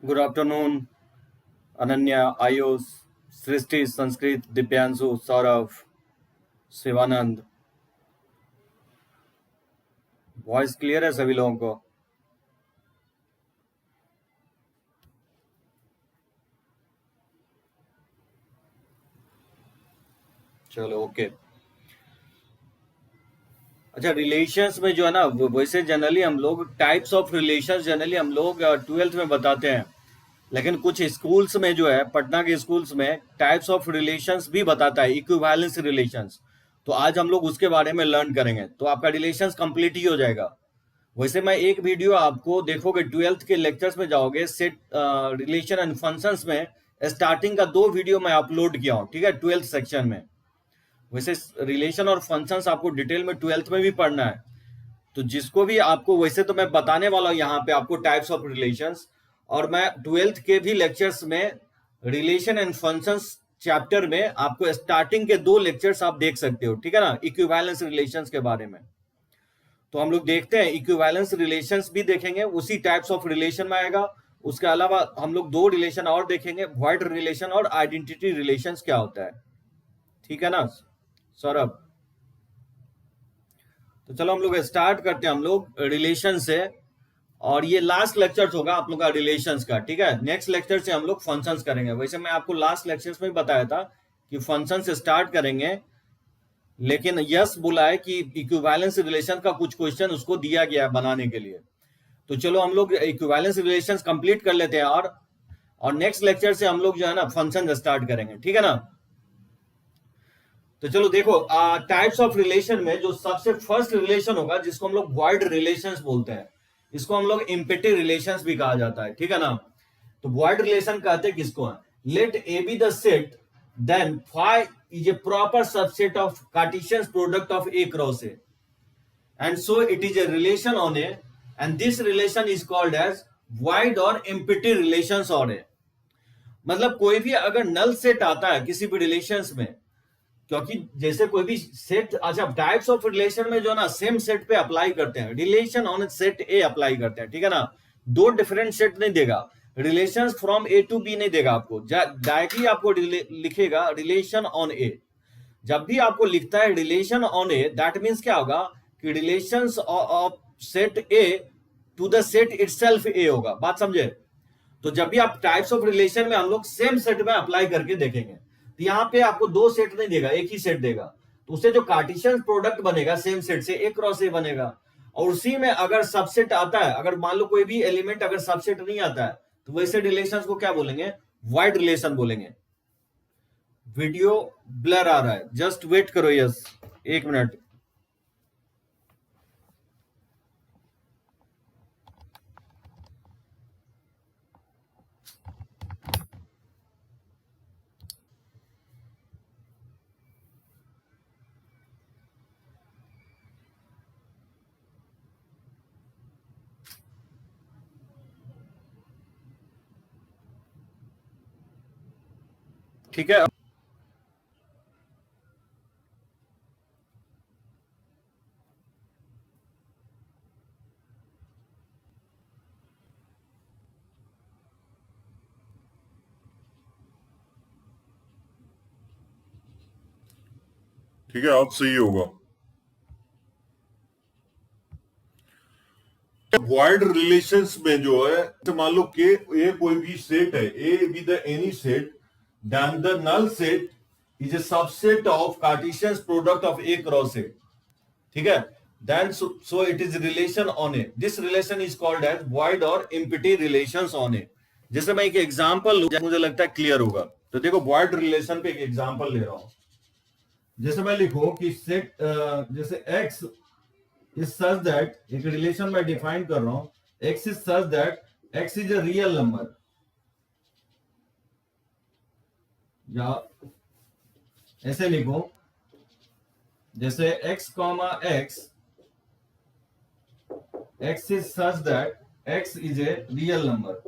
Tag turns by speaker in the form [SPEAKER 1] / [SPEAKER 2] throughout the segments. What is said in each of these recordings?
[SPEAKER 1] Good afternoon Ananya, Ayush, सृष्टि, Sanskrit, Divyanshu, Saurabh, Shivanand. Voice clear है सभी लोगों को? चलो ओके। अच्छा, रिलेशंस में जो है ना, वैसे जनरली हम लोग टाइप्स ऑफ रिलेशंस जनरली हम लोग 12th में बताते हैं, लेकिन कुछ स्कूल्स में जो है, पटना के स्कूल्स में टाइप्स ऑफ रिलेशंस भी बताता है, इक्विवेलेंस रिलेशंस। तो आज हम लोग उसके बारे में लर्न करेंगे, तो आपका रिलेशंस कंप्लीट ही हो जाएगा। वैसे मैं एक वीडियो आपको देखोगे 12th के लेक्चर्स में जाओगे, सेट रिलेशन एंड फंक्शंस में स्टार्टिंग का 2 वीडियो मैं अपलोड किया हूँ, ठीक है, 12th सेक्शन में। वैसे रिलेशन और फंक्शंस आपको डिटेल में 12th में भी पढ़ना है, तो जिसको भी आपको, वैसे तो मैं बताने वाला हूँ यहाँ पे आपको टाइप्स ऑफ रिलेशंस, और मैं 12th के भी लेक्चर्स में रिलेशन एंड फंक्शंस चैप्टर में आपको स्टार्टिंग के 2 लेक्चर्स आप देख सकते हो, ठीक है ना, इक्विवेलेंस रिलेशंस के बारे में। तो हम लोग देखते हैं, इक्विवेलेंस रिलेशंस भी देखेंगे, उसी टाइप्स ऑफ रिलेशन में आएगा। उसके अलावा हम लोग 2 रिलेशन और देखेंगे, वॉइड रिलेशन और आइडेंटिटी रिलेशंस क्या होता है, ठीक है ना सौरभ? तो चलो हम लोग स्टार्ट करते हैं, हम लोग रिलेशन से। और ये लास्ट लेक्चर होगा आप लोग का रिलेशंस का, ठीक है। नेक्स्ट लेक्चर से हम लोग फंक्शंस करेंगे। वैसे मैं आपको लास्ट लेक्चर्स में बताया था कि फंक्शन से स्टार्ट करेंगे, लेकिन यस बोला है कि इक्विवेलेंस रिलेशन का कुछ क्वेश्चन उसको दिया गया है बनाने के लिए। तो चलो हम लोग इक्विवेलेंस रिलेशंस कंप्लीट कर लेते हैं, और नेक्स्ट लेक्चर से हम लोग जो है ना फंक्शन स्टार्ट करेंगे, ठीक है ना। तो चलो देखो, टाइप्स ऑफ रिलेशन में जो सबसे फर्स्ट रिलेशन होगा, जिसको हम लोग वॉइड रिलेशंस बोलते हैं, इसको हम लोग इम्पिटी रिलेशंस भी कहा जाता है, ठीक है ना। तो वॉइड रिलेशन कहते हैं किसको है? Let A B the set, then phi is a proper subset of Cartesian product of A cross A, and so it is a relation on a, and this relation is called as void or empty relations on a। मतलब कोई भी अगर null set आता है किसी भी relations में, क्योंकि जैसे कोई भी सेट, अच्छा टाइप्स ऑफ रिलेशन में जो ना सेम सेट पे अप्लाई करते हैं, relation on set A apply करते हैं, ठीक है ना। 2 डिफरेंट सेट नहीं देगा, relations from A to B नहीं देगा आपको, डायरेक्टली आपको लिखेगा रिलेशन ऑन ए। जब भी आपको लिखता है relation on A, that means क्या होगा कि relations of set A to the set itself A होगा। बात समझे? तो जब भी आप टाइप्स ऑफ रिलेशन में हम लोग सेम सेट में अप्लाई करके देखेंगे, तो यहाँ पे आपको 2 सेट नहीं देगा, एक ही सेट देगा। तो उससे जो कार्टेशियन प्रोडक्ट बनेगा सेम सेट से, ए क्रॉस ए बनेगा। और उसी में अगर सबसेट आता है, अगर मान लो कोई भी एलिमेंट अगर सबसेट नहीं आता है, तो वैसे रिलेशंस को क्या बोलेंगे? वाइड रिलेशन बोलेंगे। वीडियो ब्लर आ रहा है, जस्ट वेट करो, यस 1 मिनट। ठीक है,
[SPEAKER 2] ठीक है, अब सही होगा। वॉइड रिलेशंस में जो है, तो मान लो कि ए कोई भी सेट है, A B the any set, then the null set is a subset of Cartesian product of A cross A, ठीक है। Then so it is relation on A, this relation is called as void और empty relations on A. जैसे मैं एक example लूं, मुझे लगता है क्लियर होगा। तो देखो, वॉइड रिलेशन पे एक एग्जांपल ले रहा हूं। जैसे मैं लिखूं कि सेट, जैसे एक्स इज सच दैट, एक रिलेशन में डिफाइन कर रहा हूं, x is such that x is a real number, या ऐसे लिखो, जैसे x comma x, x is such that x is a real number,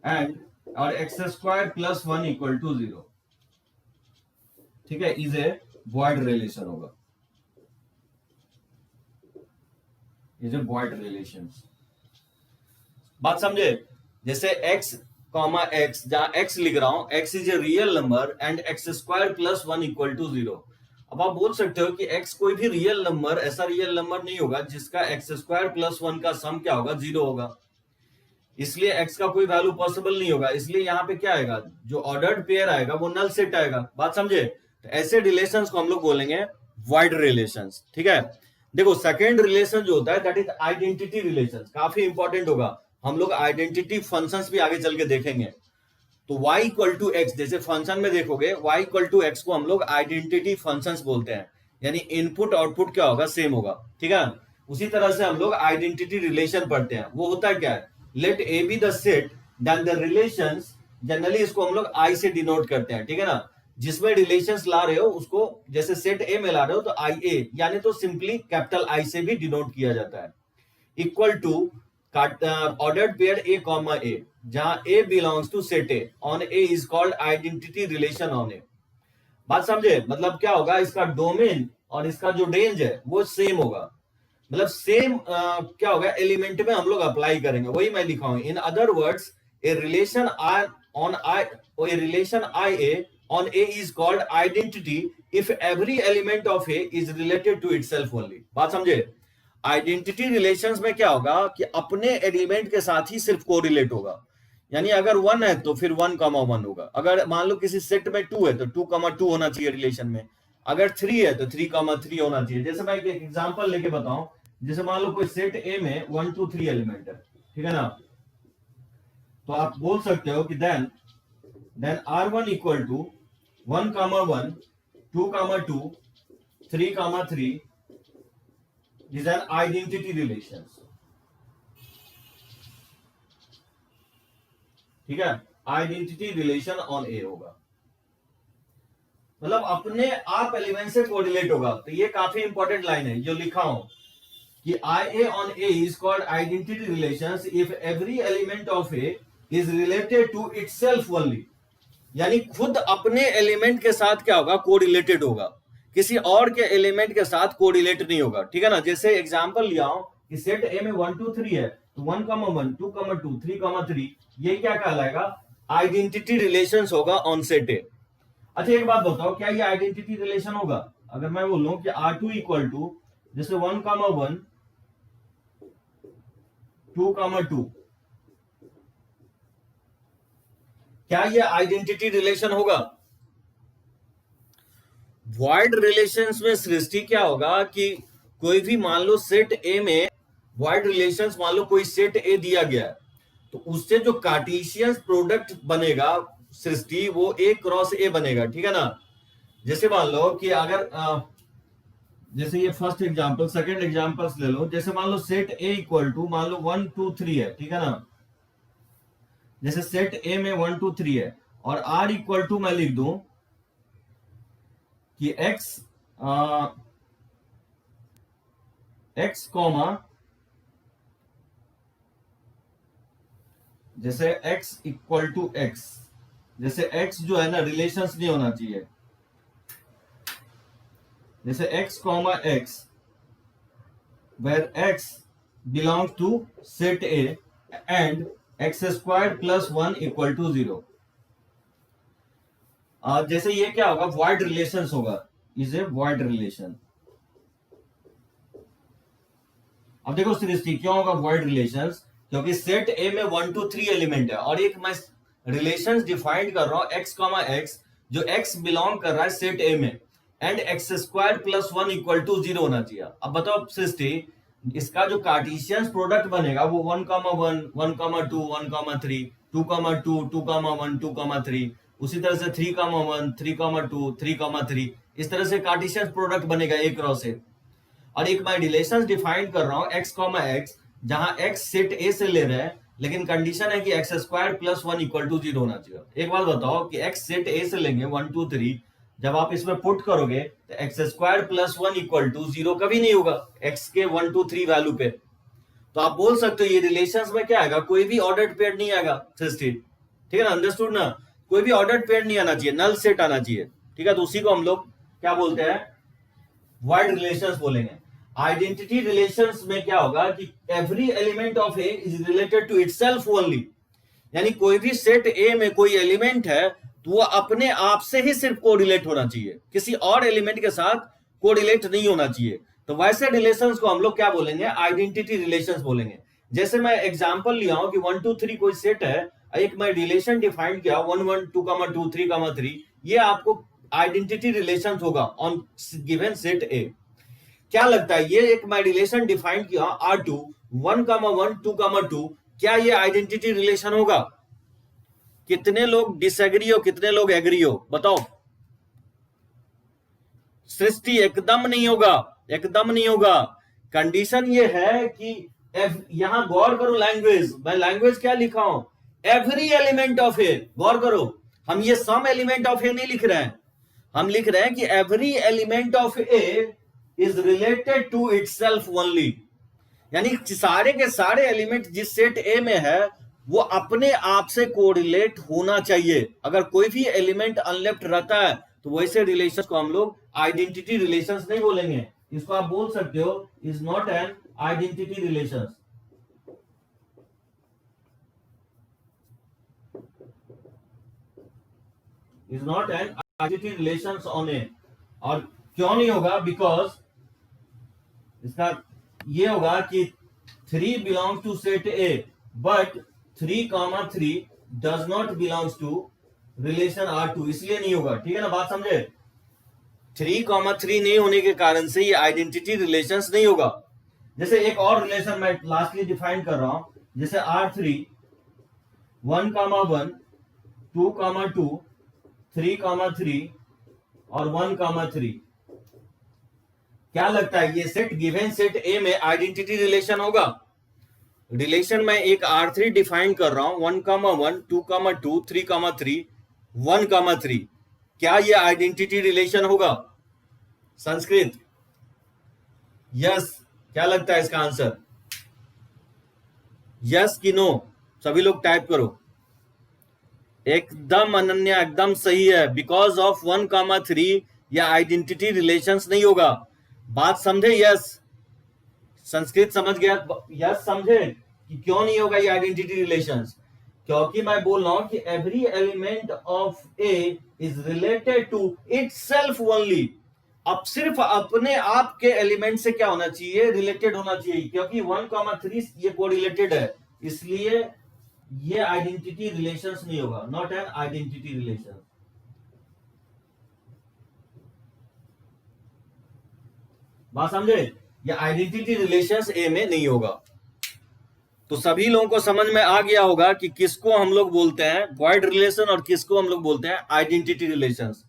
[SPEAKER 2] and और x square plus 1 equal to 0, ठीक है, इज ए वॉइड रिलेशन होगा।
[SPEAKER 1] Is a void relations. बात समझे? जैसे x कॉमा एक्स, जहां x लिख रहा हूं, x is a real number and x square plus 1 equal to 0। अब आप बोल सकते हो कि x कोई भी रियल नंबर, ऐसा रियल नंबर नहीं होगा जिसका एक्स स्क्वायर प्लस 1 का सम क्या होगा, 0 होगा, इसलिए x का कोई वैल्यू पॉसिबल नहीं होगा। इसलिए यहाँ पे क्या आएगा, जो ऑर्डर्ड पेयर आएगा वो नल सेट आएगा। बात समझे? तो ऐसे रिलेशंस को हम लोग बोलेंगे वाइड रिलेशंस। ठीक है, देखो सेकंड रिलेशन जो होता है दैट इज आइडेंटिटी रिलेशंस, काफी इंपॉर्टेंट होगा। हम लोग आइडेंटिटी फंक्शंस भी आगे चल के देखेंगे। तो y इक्वल टू एक्स, जैसे फंक्शन में देखोगे y इक्वल टू एक्स को हम लोग आइडेंटिटी फंक्शंस बोलते हैं, यानी इनपुट आउटपुट क्या होगा, सेम होगा। ठीक है, उसी तरह से हम लोग आइडेंटिटी रिलेशन पढ़ते हैं। वो होता है क्या है, let A B the set then the relations, generally इसको हम लोग आई से डिनोट करते हैं। ठीक है ना, जिसमें रिलेशंस ला रहे हो उसको, जैसे सेट ए में ला रहे हो तो आई ए, यानी तो सिंपली कैपिटल आई से भी डिनोट किया जाता है। Equal to ordered pair a comma a, जहां a belongs to set A on A is called identity relation on A. बात समझे? मतलब क्या होगा, इसका डोमेन और इसका जो रेंज है वो सेम होगा, मतलब सेम क्या होगा, एलिमेंट में हम लोग अप्लाई करेंगे, वही मैं लिखा हूं। In other words, a relation I on I, a relation I A on A is called identity if every element of A is related to itself only. बात समझे? आइडेंटिटी रिलेशंस में क्या होगा कि अपने एलिमेंट के साथ ही सिर्फ कोरिलेट होगा, यानी अगर 1 है तो फिर 1,1 होगा। अगर मान लो किसी सेट में 2 है तो 2,2 होना चाहिए रिलेशन में। अगर 3 है तो 3,3 होना चाहिए। जैसे मैं एक एग्जांपल लेके बताऊं, जैसे मान लो कोई सेट ए में 1 2 3 एलिमेंट है, ठीक है ना, तो आप बोल सकते हो कि then R1 equal to 1,1 2,2 3,3 is an identity relations। ठीक है, आइडेंटिटी रिलेशन ऑन ए होगा, मतलब अपने आप एलिमेंट से कोरिलेट होगा। तो ये काफी इंपॉर्टेंट लाइन है जो लिखा हूं कि I A on A is called identity relations if every element of A is related to itself only, यानी खुद अपने एलिमेंट के साथ क्या होगा, कोरिलेटेड होगा, किसी और के एलिमेंट के साथ कोरिलेट नहीं होगा। ठीक है ना, जैसे एग्जांपल लिया हूं कि सेट ए में 1 2 3 है, तो 1,1 2,2 3,3 ये क्या कहलाएगा, आइडेंटिटी रिलेशंस होगा ऑन सेट ए। अच्छा एक बात बताओ, क्या ये आइडेंटिटी रिलेशन होगा? अगर मैं बोलूं कि R2 इक्वल टू जैसे 1,1 2,2, क्या ये आइडेंटिटी रिलेशन होगा? वॉइड रिलेशंस में सृष्टि क्या होगा कि कोई भी मान लो सेट ए में वॉइड रिलेशंस, मान लो कोई सेट ए दिया गया है, तो उससे जो कार्टेशियन प्रोडक्ट बनेगा सृष्टि, वो ए क्रॉस ए बनेगा। ठीक है ना, जैसे मान लो कि अगर जैसे ये फर्स्ट एग्जांपल, सेकंड एग्जांपल्स ले लो। जैसे मान लो सेट ए इक्वल टू मान लो 1 2 3 है, ठीक है ना, जैसे सेट ए में 1 2 3 है और आर इक्वल टू मैं लिख दूं कि x कॉमा, जैसे x इक्वल टू x, जैसे x जो है ना रिलेशंस नहीं होना चाहिए, जैसे x comma x where x belongs to set a and x square plus 1 equal to 0। जैसे ये क्या होगा, वॉइड रिलेशंस होगा, इज ए वॉइड रिलेशन। अब देखो सृष्टि क्यों होगा वॉइड रिलेशंस, क्योंकि सेट ए में 1 2 3 एलिमेंट है और एक मैं रिलेशंस डिफाइन कर रहा हूं x कॉमा x, जो x बिलोंग कर रहा है सेट ए में and x square plus 1 equal to 0 होना चाहिए। अब बताओ सृष्टि, इसका जो कार्टेशियन प्रोडक्ट बनेगा वो 1,1 1,2 1,3 2,2 2,1 2,3, उसी तरह से 3,1 3,2 3,3, इस तरह से कार्टेशियन प्रोडक्ट बनेगा ए क्रॉस ए। और एक मैं रिलेशन डिफाइन कर रहा हूं x कॉमा x, जहां x सेट ए से ले रहे हैं, लेकिन कंडीशन है कि x square plus 1 equal to 0 होना चाहिए। एक बात बताओ कि x सेट ए से लेंगे 1 2 3, जब आप इसमें पुट करोगे तो x square plus 1 equal to 0 कभी नहीं होगा x के 1 2 3 वैल्यू पे। तो आप बोल सकते हो ये रिलेशंस में क्या आएगा, कोई भी ऑर्डर्ड पेयर नहीं आएगा सृष्टि। ठीक है ना, अंडरस्टूड ना, कोई भी ऑर्डर्ड पेयर नहीं आना चाहिए, नल सेट आना चाहिए। ठीक है, तो उसी को हम लोग क्या बोलते हैं, वॉइड रिलेशंस बोलेंगे। आइडेंटिटी रिलेशंस में क्या होगा कि every element of A is related to itself only, यानी कोई भी सेट ए में कोई एलिमेंट है तो वो अपने आप से ही सिर्फ कोरिलेट होना चाहिए, किसी और एलिमेंट के साथ कोरिलेट नहीं होना चाहिए। तो वैसे रिलेशंस को हम लोग क्या बोलेंगे, आइडेंटिटी रिलेशंस बोलेंगे। जैसे मैं एग्जांपल लिया हूं कि 1 2 3 कोई सेट है, एक मैं रिलेशन डिफाइन किया 1 1 2 2 3 3, ये आपको आइडेंटिटी रिलेशंस होगा ऑन गिवन सेट ए। क्या लगता है, ये एक मैं रिलेशन डिफाइन किया R2 1 1 2 2, क्या ये आइडेंटिटी रिलेशन होगा? कितने लोग डिसएग्री हो, कितने लोग एग्री हो, बताओ। सृष्टि एकदम नहीं होगा, एकदम नहीं होगा। कंडीशन ये है कि यहां गौर करो, लैंग्वेज, मैं लैंग्वेज क्या लिखा हूं, एवरी एलिमेंट ऑफ ए। गौर करो, हम ये सम एलिमेंट ऑफ ए नहीं लिख रहे हैं, हम लिख रहे हैं कि every element of A is related to itself only, यानी सारे के सारे एलिमेंट जिस सेट ए में है वो अपने आप से कोरिलेट होना चाहिए। अगर कोई भी एलिमेंट अनलेफ्ट रहता है तो वैसे रिलेशन को हम लोग आइडेंटिटी रिलेशंस नहीं बोलेंगे, इसको आप बोल सकते हो is not an identity relation. Is not an identity relation on A. और क्यों नहीं होगा, बिकॉज इसका ये होगा कि 3 belongs to set A but 3 does not belongs to relation R2, इसलिए नहीं होगा। ठीक है ना, बात समझे। 3 नहीं होने के कारण से ये आइडेंटिटी रिलेशंस नहीं होगा। जैसे एक और रिलेशन मैं लास्टली डिफाइन कर रहा हूं, जैसे R3 1 1 2 2 3 3 और 1 3। क्या लगता है ये सेट गिवन सेट ए में आइडेंटिटी रिलेशन होगा? रिलेशन में एक R3 डिफाइन कर रहा हूं 1 1 2 2 3 3 1 3, क्या ये आइडेंटिटी रिलेशन होगा? संस्कृत, यस। क्या लगता है इसका आंसर, यस कि नो? सभी लोग टाइप करो। एकदम अनन्या, एकदम सही है। बिकॉज ऑफ 1 3 या आइडेंटिटी रिलेशंस नहीं होगा। बात समझे? यस। संस्कृत समझ गया? यस समझे कि क्यों नहीं होगा ये आइडेंटिटी रिलेशंस? क्योंकि मैं बोल रहा हूं कि every element of A is related to itself only. अब सिर्फ अपने आप के एलिमेंट से क्या होना चाहिए, रिलेटेड होना चाहिए। क्योंकि 1 3 ये कोरिलेटेड है, इसलिए ये आइडेंटिटी रिलेशंस नहीं होगा, नॉट एन आइडेंटिटी रिलेशन। बात समझे? ये आइडेंटिटी रिलेशंस ए में नहीं होगा। तो सभी लोगों को समझ में आ गया होगा कि किसको हम लोग बोलते हैं वॉइड रिलेशन और किसको हम लोग बोलते हैं आइडेंटिटी रिलेशंस।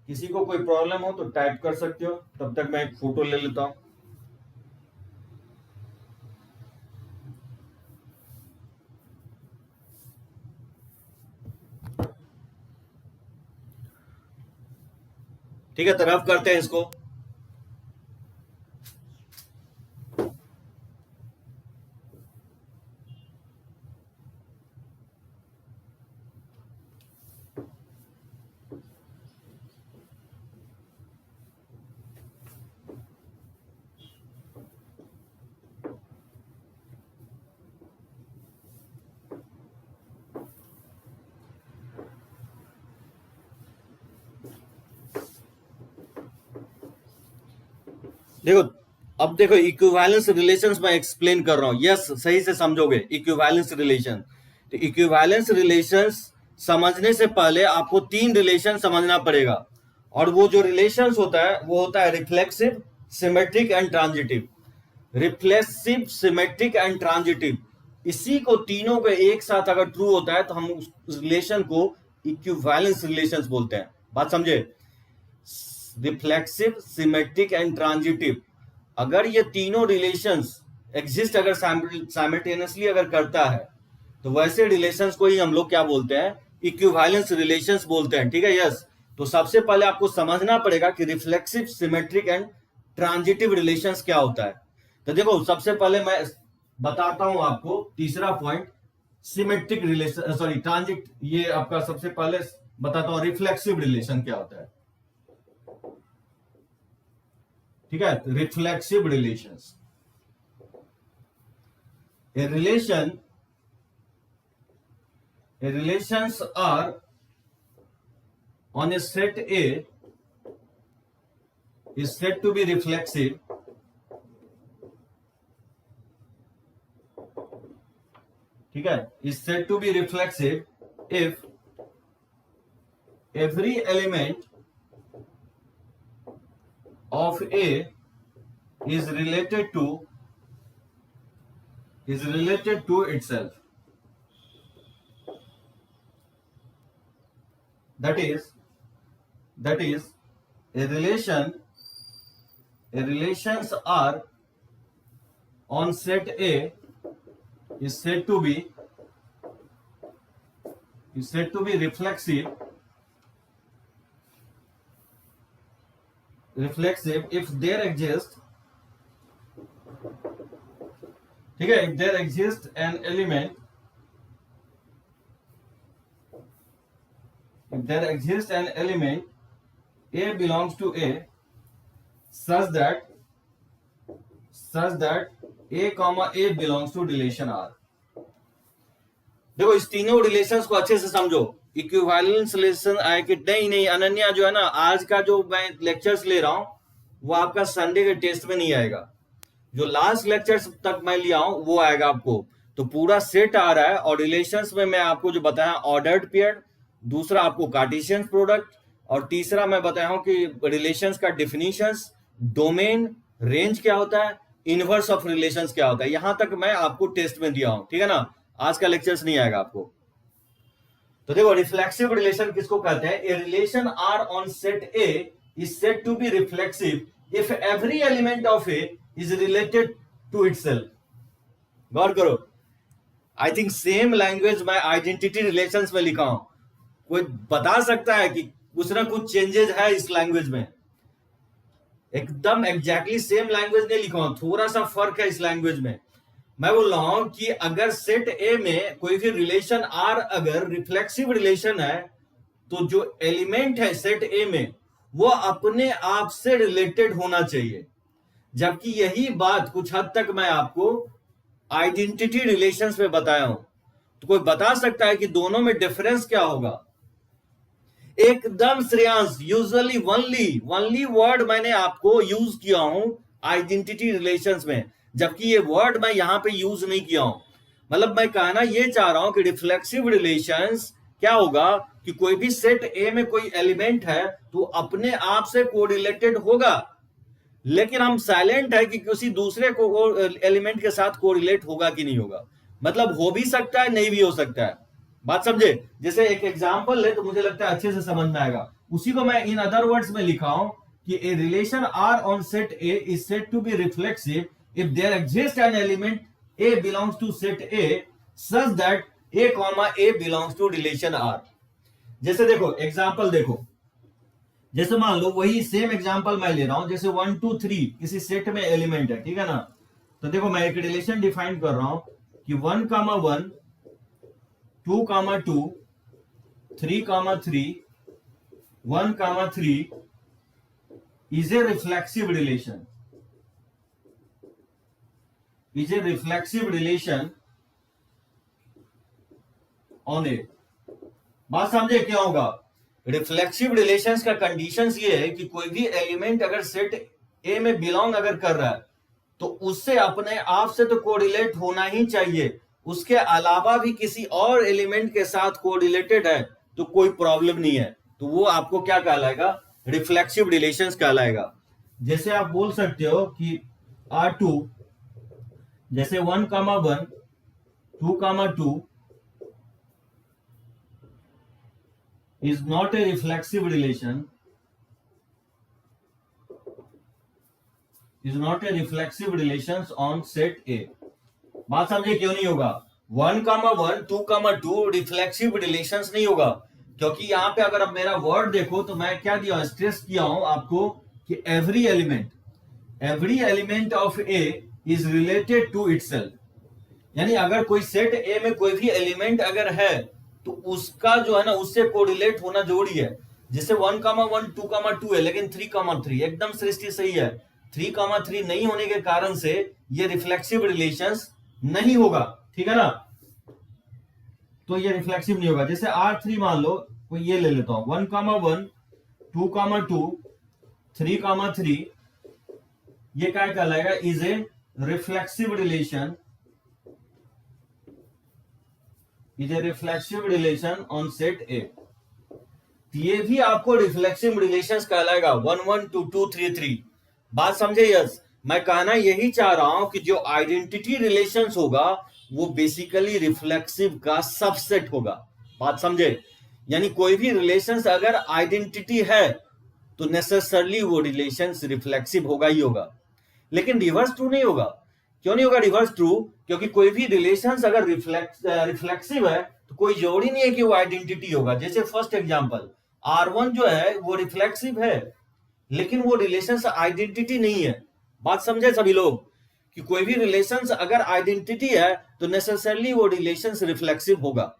[SPEAKER 1] किसी को कोई प्रॉब्लम हो तो टाइप कर सकते हो, तब तक मैं एक फोटो ले लेता हूं। ठीक है, तरफ करते हैं इसको। देखो, अब देखो इक्विवेलेंस रिलेशंस मैं एक्सप्लेन कर रहा हूं, यस सही से समझोगे। इक्विवेलेंस रिलेशन, तो इक्विवेलेंस रिलेशंस समझने से पहले आपको 3 रिलेशन समझना पड़ेगा। और वो जो रिलेशंस होता है वो होता है reflexive, symmetric and transitive. Reflexive, symmetric and transitive, इसी को तीनों को एक साथ अगर ट्रू होता है तो हम उस रिलेशन को इक्विवेलेंस रिलेशंस बोलते हैं। बात समझे? रिफ्लेक्सिव, सिमेट्रिक एंड ट्रांजिटिव, अगर ये तीनों रिलेशंस एग्जिस्ट अगर साइमल्टेनियसली अगर करता है तो वैसे रिलेशंस को ही हम लोग क्या बोलते हैं, इक्विवेलेंस रिलेशंस बोलते हैं। ठीक है, यस। तो सबसे पहले आपको समझना पड़ेगा कि reflexive, symmetric and transitive relations क्या होता है। तो देखो, सबसे पहले मैं बताता हूं आपको तीसरा point, symmetric relation, sorry transit, ये आपका सबसे पहले बताता हूं रिफ्लेक्सिव रिलेशन क्या होता है। ठीक है, reflexive relations. A relations are on a set A is said to be reflexive ठीक है, is said to be reflexive if every element of A is related to itself. That is a relations are on set A is said to be reflexive if there exists, ठीक है, if there exists an element A belongs to A such that A comma A belongs to relation R। देखो इस तीनों relations को अच्छे से समझो। Equivalence relation आए कि नहीं अनन्या जो है ना, आज का जो मैं लेक्चर्स ले रहा हूं वो आपका संडे के टेस्ट में नहीं आएगा, जो लास्ट लेक्चर्स तक मैं लिया हूं वो आएगा आपको। तो पूरा सेट आ रहा है और रिलेशंस में मैं आपको जो बताया ऑर्डर्ड पेयर, दूसरा आपको कार्टेशियन प्रोडक्ट, और तीसरा मैं बताया हूं कि रिलेशंस का डिफिनीशंस, डोमेन, रेंज क्या होता है, इनवर्स ऑफ रिलेशंस क्या होता है। यहां तक मैं आपको टेस्ट में दिया हूं, ठीक है ना, आज का लेक्चर्स नहीं आएगा आपको। तो देखो रिफ्लेक्सिव रिलेशन किसको कहते हैं? A relation R on set A is said to be reflexive if every element of A is related to itself. गौर करो, आई थिंक सेम लैंग्वेज मैं आइडेंटिटी रिलेशंस में लिखा हूं। कोई बता सकता है कि कुछ ना कुछ चेंजेस है इस लैंग्वेज में? एकदम एग्जैक्टली सेम लैंग्वेज नहीं लिखा हूं, थोड़ा सा फर्क है इस लैंग्वेज में। मैं बोल रहा हूं कि अगर सेट ए में कोई भी रिलेशन आर अगर रिफ्लेक्सिव रिलेशन है तो जो एलिमेंट है सेट ए में वो अपने आप से रिलेटेड होना चाहिए। जबकि यही बात कुछ हद तक मैं आपको आइडेंटिटी रिलेशंस में बताया हूं। तो कोई बता सकता है कि दोनों में डिफरेंस क्या होगा? एकदम श्रेयांश, यूजुअली वनली वर्ड मैंने आपको यूज किया हूं आइडेंटिटी रिलेशंस में, जबकि ये वर्ड मैं यहां पे यूज नहीं किया हूं। मतलब मैं कहना ये चाह रहा हूं कि रिफ्लेक्सिव रिलेशंस क्या होगा कि कोई भी सेट ए में कोई एलिमेंट है तो अपने आप से कोरिलेटेड होगा, लेकिन हम साइलेंट है कि किसी दूसरे को एलिमेंट के साथ कोरिलेट होगा कि नहीं होगा। मतलब हो भी सकता है, नहीं भी हो सकता है। बात समझे? जैसे एक एग्जांपल ले तो मुझे लगता है अच्छे से समझ में आएगा। उसी को मैं इन अदर वर्ड्स में लिखा हूं कि a relation R on set A is said to be reflexive if there exists an element A belongs to set A such that A comma A belongs to relation R। जैसे देखो example देखो, जैसे मान लो वही same example मैं ले रहा हूं, जैसे 1 2 3 किसी सेट में एलिमेंट है, ठीक है ना। तो देखो मैं एक रिलेशन डिफाइन कर रहा हूं कि 1 comma 1 2 comma 2 3 comma 3 1 comma 3 is a reflexive relation on A। बात समझे क्या होगा? रिफ्लेक्सिव रिलेशंस का कंडीशंस ये है कि कोई भी एलिमेंट अगर सेट ए में बिलोंग अगर कर रहा है तो उससे अपने आप से तो कोरिलेट होना ही चाहिए, उसके अलावा भी किसी और एलिमेंट के साथ कोरिलेटेड है तो कोई प्रॉब्लम नहीं है, तो वो आपको क्या कहलाएगा? रिफ्लेक्सिव रिलेशंस कहलाएगा। जैसे आप बोल सकते हो कि R2 जैसे 1 comma 1 2 comma 2 is not a reflexive relation on set A। बात समझे क्यों नहीं होगा? 1 comma 1 2 comma 2 रिफ्लेक्सिव रिलेशंस नहीं होगा, क्योंकि यहां पे अगर आप मेरा वर्ड देखो तो मैं क्या दिया, स्ट्रेस किया हूं आपको कि every element of A is related to itself. यानी अगर कोई सेट ए में कोई भी एलिमेंट अगर है तो उसका जो है ना उससे कोरिलेट होना जरूरी है। जैसे 1 comma 1 2 comma 2 है लेकिन 3 comma 3 एकदम सृष्टि सही है, 3,3 नहीं होने के कारण से ये रिफ्लेक्सिव रिलेशंस नहीं होगा, ठीक है ना। तो ये रिफ्लेक्सिव नहीं होगा। जैसे R3 मान लो, कोई ये ले लेता हूं, 1,1 2,2 3,3, ये क्या कहलाएगा, is a reflexive relation, is a reflexive relation on set ए। ये भी आपको रिफ्लेक्सिव रिलेशंस कहलाएगा, 1 1 2 2 3 3। बात समझे? यस, मैं कहना यही चाह रहा हूं कि जो आइडेंटिटी रिलेशंस होगा वो बेसिकली रिफ्लेक्सिव का सबसेट होगा। बात समझे? यानी कोई भी रिलेशंस अगर आइडेंटिटी है तो नेसेसरली वो रिलेशंस रिफ्लेक्सिव होगा ही होगा। लेकिन रिवर्स ट्रू नहीं होगा। क्यों नहीं होगा रिवर्स ट्रू? क्योंकि कोई भी रिलेशंस अगर रिफ्लेक्सिव है तो कोई जरूरी नहीं है कि वो आइडेंटिटी होगा। जैसे फर्स्ट एग्जांपल, R1 जो है वो रिफ्लेक्सिव है, लेकिन वो रिलेशंस आइडेंटिटी नहीं है। बात समझे सभी लोग? कि कोई भी रिलेशंस अगर आइडेंटिटी है तो नेसेसरली वो रिलेशंस रिफ्लेक्सिव होगा।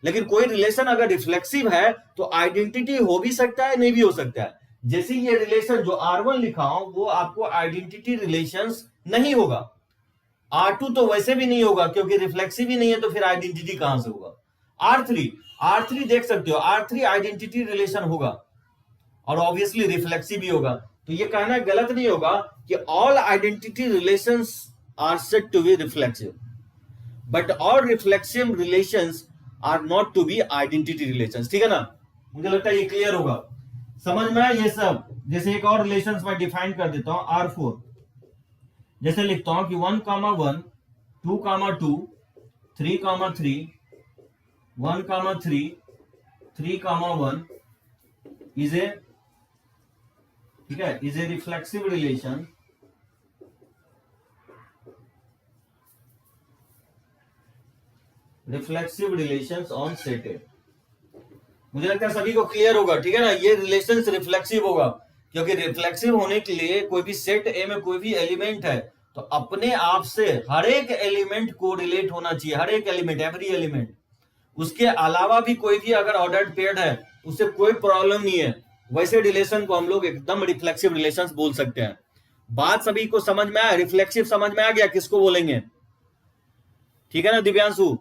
[SPEAKER 1] लेकिन कोई रिलेशन अगर रिफ्लेक्सिव है तो आइडेंटिटी हो भी सकता है, नहीं भी हो सकता है। जैसे ये रिलेशन जो R1 लिखा हूं वो आपको आइडेंटिटी रिलेशंस नहीं होगा। R2 तो वैसे भी नहीं होगा क्योंकि रिफ्लेक्सिव ही नहीं है, तो फिर आइडेंटिटी कहां से होगा। R3 देख सकते हो, R3 आइडेंटिटी रिलेशन होगा और ऑब्वियसली रिफ्लेक्सिव भी होगा। तो ये कहना गलत नहीं होगा कि all identity relations are said to be reflexive, but all reflexive relations are not to be identity relations. ठीक है ना? मुझे लगता है ये क्लियर होगा, समझ में आया ये सब। जैसे एक और रिलेशंस मैं डिफाइन कर देता हूं, R4। जैसे लिखता हूं कि 1,1 2,2 3,3 1,3 3,1 इज ए, ठीक है, is a reflexive relation, reflexive relations on set ए। मुझे लगता है सभी को क्लियर होगा, ठीक है ना। ये रिलेशंस रिफ्लेक्सिव होगा क्योंकि रिफ्लेक्सिव होने के लिए कोई भी सेट ए में कोई भी एलिमेंट है तो अपने आप से हर एक एलिमेंट को रिलेट होना चाहिए, हर एक एलिमेंट, एवरी एलिमेंट। उसके अलावा भी कोई भी अगर ऑर्डर्ड पेयर्ड है उससे कोई प्रॉब्लम नहीं है। वैसे रिलेशन को हम लोग एकदम रिफ्लेक्सिव रिलेशंस बोल सकते हैं। बात सभी को समझ में आया? रिफ्लेक्सिव समझ में आ गया किसको बोलेंगे? ठीक है ना दिव्यांशु?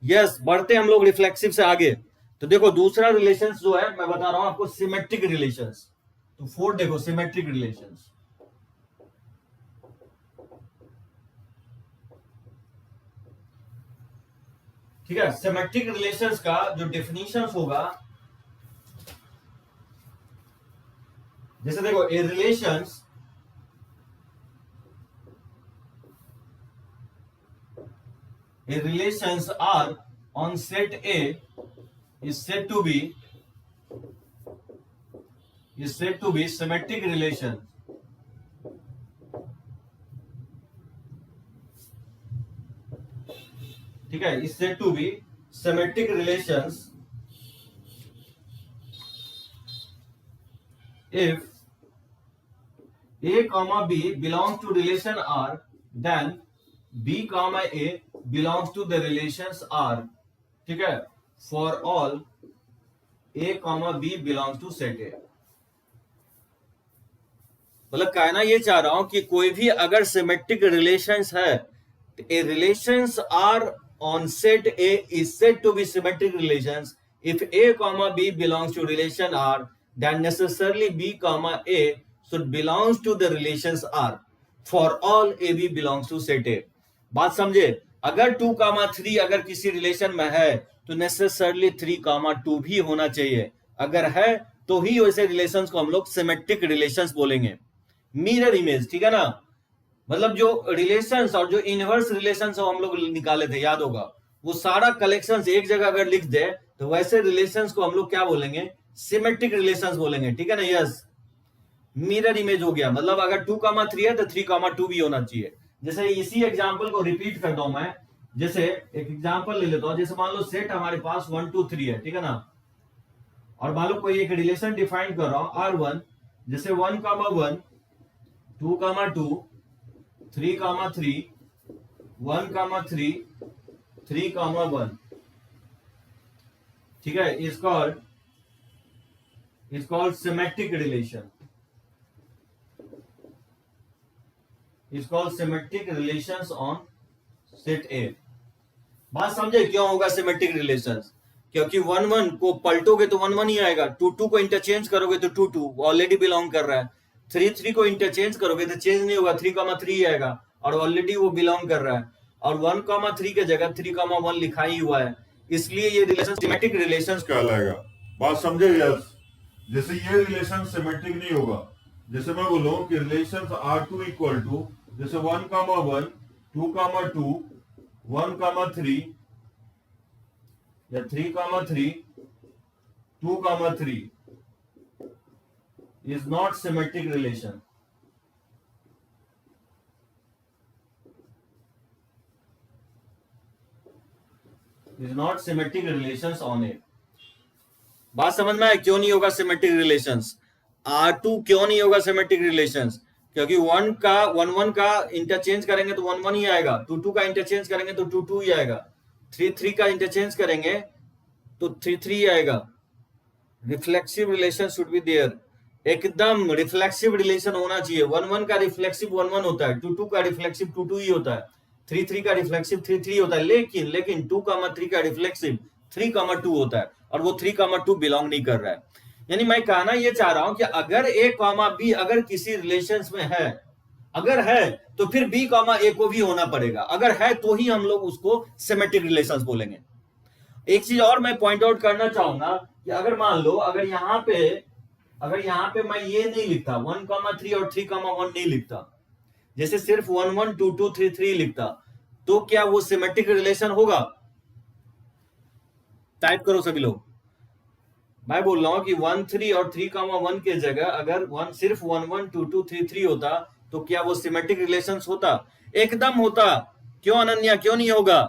[SPEAKER 1] यस, बढ़ते हम लोग रिफ्लेक्सिव से आगे। तो देखो दूसरा रिलेशंस जो है मैं बता रहा हूं आपको, सिमेट्रिक रिलेशंस। तो 4 देखो, सिमेट्रिक रिलेशंस। ठीक है, सिमेट्रिक रिलेशंस का जो डेफिनेशन होगा, जैसे देखो a relations R on set A is said to be symmetric relation, ठीक है, is said to be symmetric relations if a comma b belongs to relation R, then b comma a belongs to the relations R, ठीक है, for all a comma b belongs to set A। मतलब कहना ये चाह रहा हूं कि कोई भी अगर सिमेट्रिक रिलेशंस है, a relations R on set A is said to be symmetric relations if a comma b belongs to relation R, then necessarily b comma a should belongs to the relations R for all a b belongs to set A। बात समझे? अगर 2,3 अगर किसी relation में है तो necessarily 3,2 भी होना चाहिए। अगर है तो ही वैसे रिलेशंस को हम लोग सिमेट्रिक रिलेशंस बोलेंगे। मिरर इमेज, ठीक है ना। मतलब जो रिलेशंस और जो इनवर्स रिलेशंस हम लोग निकाले थे, याद होगा, वो सारा कलेक्शंस एक जगह अगर लिख दे तो वैसे रिलेशंस को हम लोग क्या बोलेंगे? सिमेट्रिक रिलेशंस बोलेंगे, ठीक है ना। यस, मिरर इमेज हो गया, मतलब अगर 2,3 है तो 3,2 भी होना चाहिए। जैसे इसी एग्जांपल को रिपीट करता हूं मैं। जैसे एक एग्जांपल ले लेता हूं, जैसे मान लो सेट हमारे पास 1 2 3 है, ठीक है ना, और मान लो कोई एक रिलेशन डिफाइन कर रहा हूं R1, जैसे 1,1 2,2 3,3 1,3 3,1, ठीक है, is called symmetric relation. Is called symmetric relations on set ए। बात समझे क्यों होगा सिमेट्रिक रिलेशंस? क्योंकि 1 1 को पलटोगे तो 1 1 ही आएगा, 2 2 को इंटरचेंज करोगे तो 2 2 ऑलरेडी बिलोंग कर रहा है, 3 3 को इंटरचेंज करोगे तो चेंज नहीं होगा, 3 3 आएगा और ऑलरेडी वो बिलोंग कर रहा है, और 1 3 के जगह 3 1 लिखा ही हुआ है, इसलिए ये रिलेशन सिमेट्रिक रिलेशंस
[SPEAKER 2] कहलाएगा। बात समझे? यस। जैसे ये रिलेशन सिमेट्रिक नहीं होगा, जैसे मैं बोलूं कि रिलेशन R2 इक्वल टू जैसे 1 1 2 2 1 3 या 3 3 2 3
[SPEAKER 1] is not symmetric relation. Is not symmetric relations on it. बात समझ में आए क्यों नहीं होगा सिमेट्रिक रिलेशंस? R2 क्यों नहीं होगा सिमेट्रिक रिलेशंस? क्योंकि 1 1 का इंटरचेंज करेंगे तो 1 1 ही आएगा, 2 2 का इंटरचेंज करेंगे तो 2 2 ही आएगा, 3 3 का इंटरचेंज करेंगे तो 3 3 ही आएगा। Reflexive relation should be there, एकदम रिफ्लेक्सिव रिलेशन होना चाहिए। 1 1 का रिफ्लेक्सिव 1 1 होता है, 2 2 का रिफ्लेक्सिव 2 2 ही होता है, 3 3 का रिफ्लेक्सिव 3 3 होता है, लेकिन 2 3 का रिफ्लेक्सिव 3 2 होता है, और वो 3 2 बिलोंग नहीं कर रहा है। यानी मैं कहना ये चाह रहा हूं कि अगर A, B अगर किसी रिलेशंस में है, अगर है तो फिर B, A को भी होना पड़ेगा, अगर है तो ही हम लोग उसको सिमेट्रिक रिलेशंस बोलेंगे। एक चीज और मैं पॉइंट आउट करना चाहूंगा कि अगर मान लो अगर यहाँ पे मैं ये नहीं लिखता 1 3 और 3 1 नहीं लिखता, जैसे सिर्फ 1 1 2 2 3 3 लिखता, तो क्या वो सिमेट्रिक रिलेशन होगा? टाइप करो सभी लोग। मैं बोल रहा हूं कि 1 3 और 3 1 के जगह अगर सिर्फ 1 1 2 2 3 3 होता तो क्या वो सिमेट्रिक रिलेशंस होता? एकदम होता। क्यों अनन्या, क्यों नहीं होगा?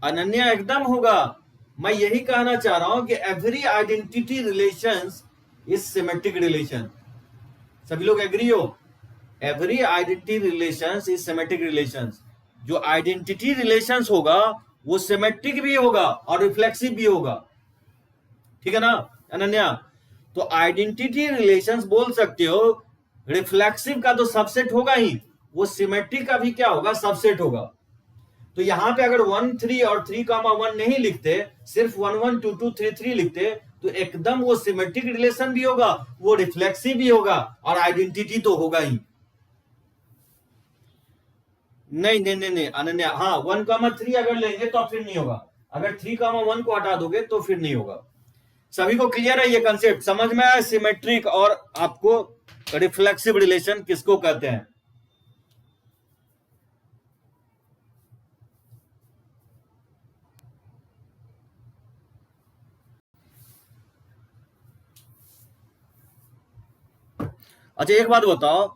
[SPEAKER 1] अनन्या एकदम होगा। मैं यही कहना चाह रहा हूं कि every identity relations is symmetric relation. सभी लोग एग्री हो? Every identity relations is symmetric relations. जो आइडेंटिटी रिलेशंस होगा वो सिमेट्रिक भी होगा और रिफ्लेक्सिव भी होगा, ठीक है ना अनन्या? तो आइडेंटिटी रिलेशंस बोल सकते हो, रिफ्लेक्सिव का तो सबसेट होगा ही, वो सिमेट्रिक का भी क्या होगा? सबसेट होगा। तो यहां पे अगर 1 3 और 3 1 नहीं लिखते, सिर्फ 1 1 2 2 3 3 लिखते, तो एकदम वो सिमेट्रिक रिलेशन भी होगा, वो रिफ्लेक्सिव भी होगा, और आइडेंटिटी तो होगा ही। नहीं नहीं नहीं नहीं अनन्या, हाँ 1 3 अगर लेंगे तो फिर नहीं होगा, अगर 3 1 को हटा दोगे तो फिर नहीं होगा। सभी को क्लियर है ये कंसेप्ट? समझ में आया सिमेट्रिक और आपको रिफ्लेक्सिव रिलेशन किसको कहते हैं? अच्छा एक बात बताओ,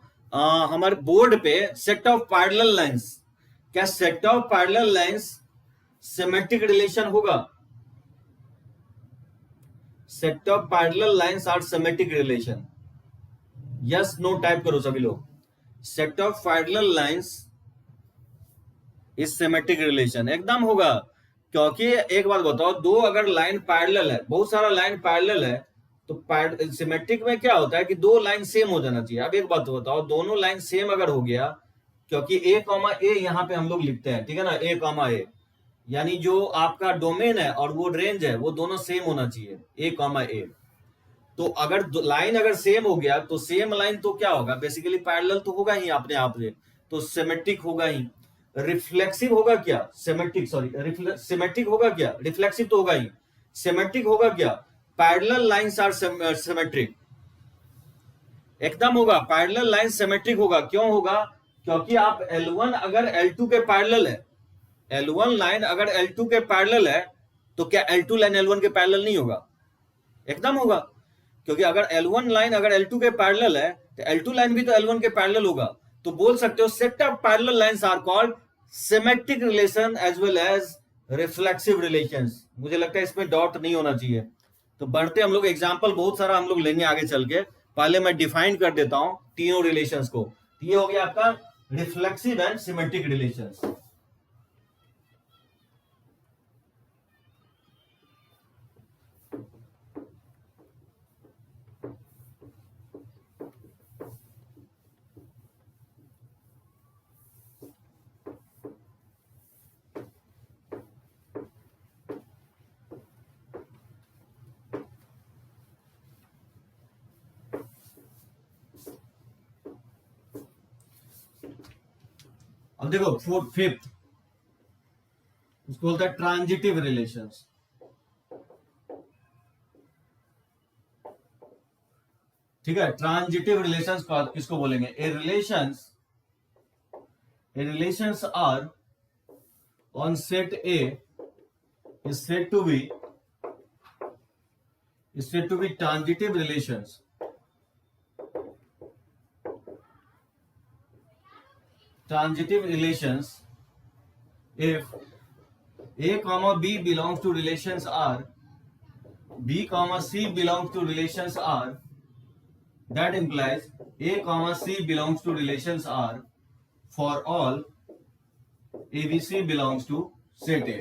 [SPEAKER 1] हमारे बोर्ड पे सेट ऑफ पैरेलल लाइंस, क्या set of parallel lines symmetric relation होगा? Set of parallel lines are symmetric relation? Yes no type करो सभी लोग। Set of parallel lines is symmetric relation, एकदम होगा। क्योंकि एक बात बताओ, दो अगर लाइन पैरेलल है, बहुत सारा लाइन पैरेलल है, तो सिमेट्रिक में क्या होता है कि दो लाइन सेम हो जाना चाहिए। अब एक बात बताओ, दोनों लाइन सेम अगर हो गया, क्योंकि A, यहां पे हम लोग लिखते हैं, ठीक है ना, A, यानी जो आपका डोमेन है और वो रेंज है वो दोनों सेम होना चाहिए, A, तो अगर लाइन अगर सेम हो गया तो सेम लाइन तो क्या होगा? बेसिकली पैरेलल तो होगा ही अपने आप से, तो सिमेट्रिक होगा ही। रिफ्लेक्सिव होगा क्या? सिमेट्रिक होगा क्या? रिफ्लेक्सिव तो होगा ही। सिमेट्रिक होगा क्या? पैरेलल लाइंस आर सिमेट्रिक, एकदम होगा। पैरेलल लाइन सिमेट्रिक होगा। क्यों होगा? क्योंकि आप L1 अगर L2 के पैरेलल है, L1 लाइन अगर L2 के पैरेलल है, तो क्या L2 लाइन L1 के पैरेलल नहीं होगा? एकदम होगा। क्योंकि अगर L1 लाइन अगर L2 के पैरेलल है तो L2 लाइन भी तो L1 के पैरेलल होगा। तो बोल सकते हो set of parallel lines are called symmetric relation as well as reflexive relations. मुझे लगता है इसमें डॉट नहीं होना चाहिए। तो बढ़ते हम लोग, एग्जांपल बहुत सारा हम लोग लेंगे आगे चल के। पहले मैं डिफाइन कर देता हूं तीनों रिलेशंस को। ये हो गया आपका रिफ्लेक्सिव एंड सिमेट्रिक रिलेशंस। देखो फिफ्थ, उसको बोलता है ट्रांजिटिव रिलेशंस। ठीक है, ट्रांजिटिव रिलेशंस किसको बोलेंगे? A relations R on set A is said to be transitive relations. Transitive relations if A comma B belongs to relations R, B comma C belongs to relations R, that implies A comma C belongs to relations R for all ABC belongs to set A.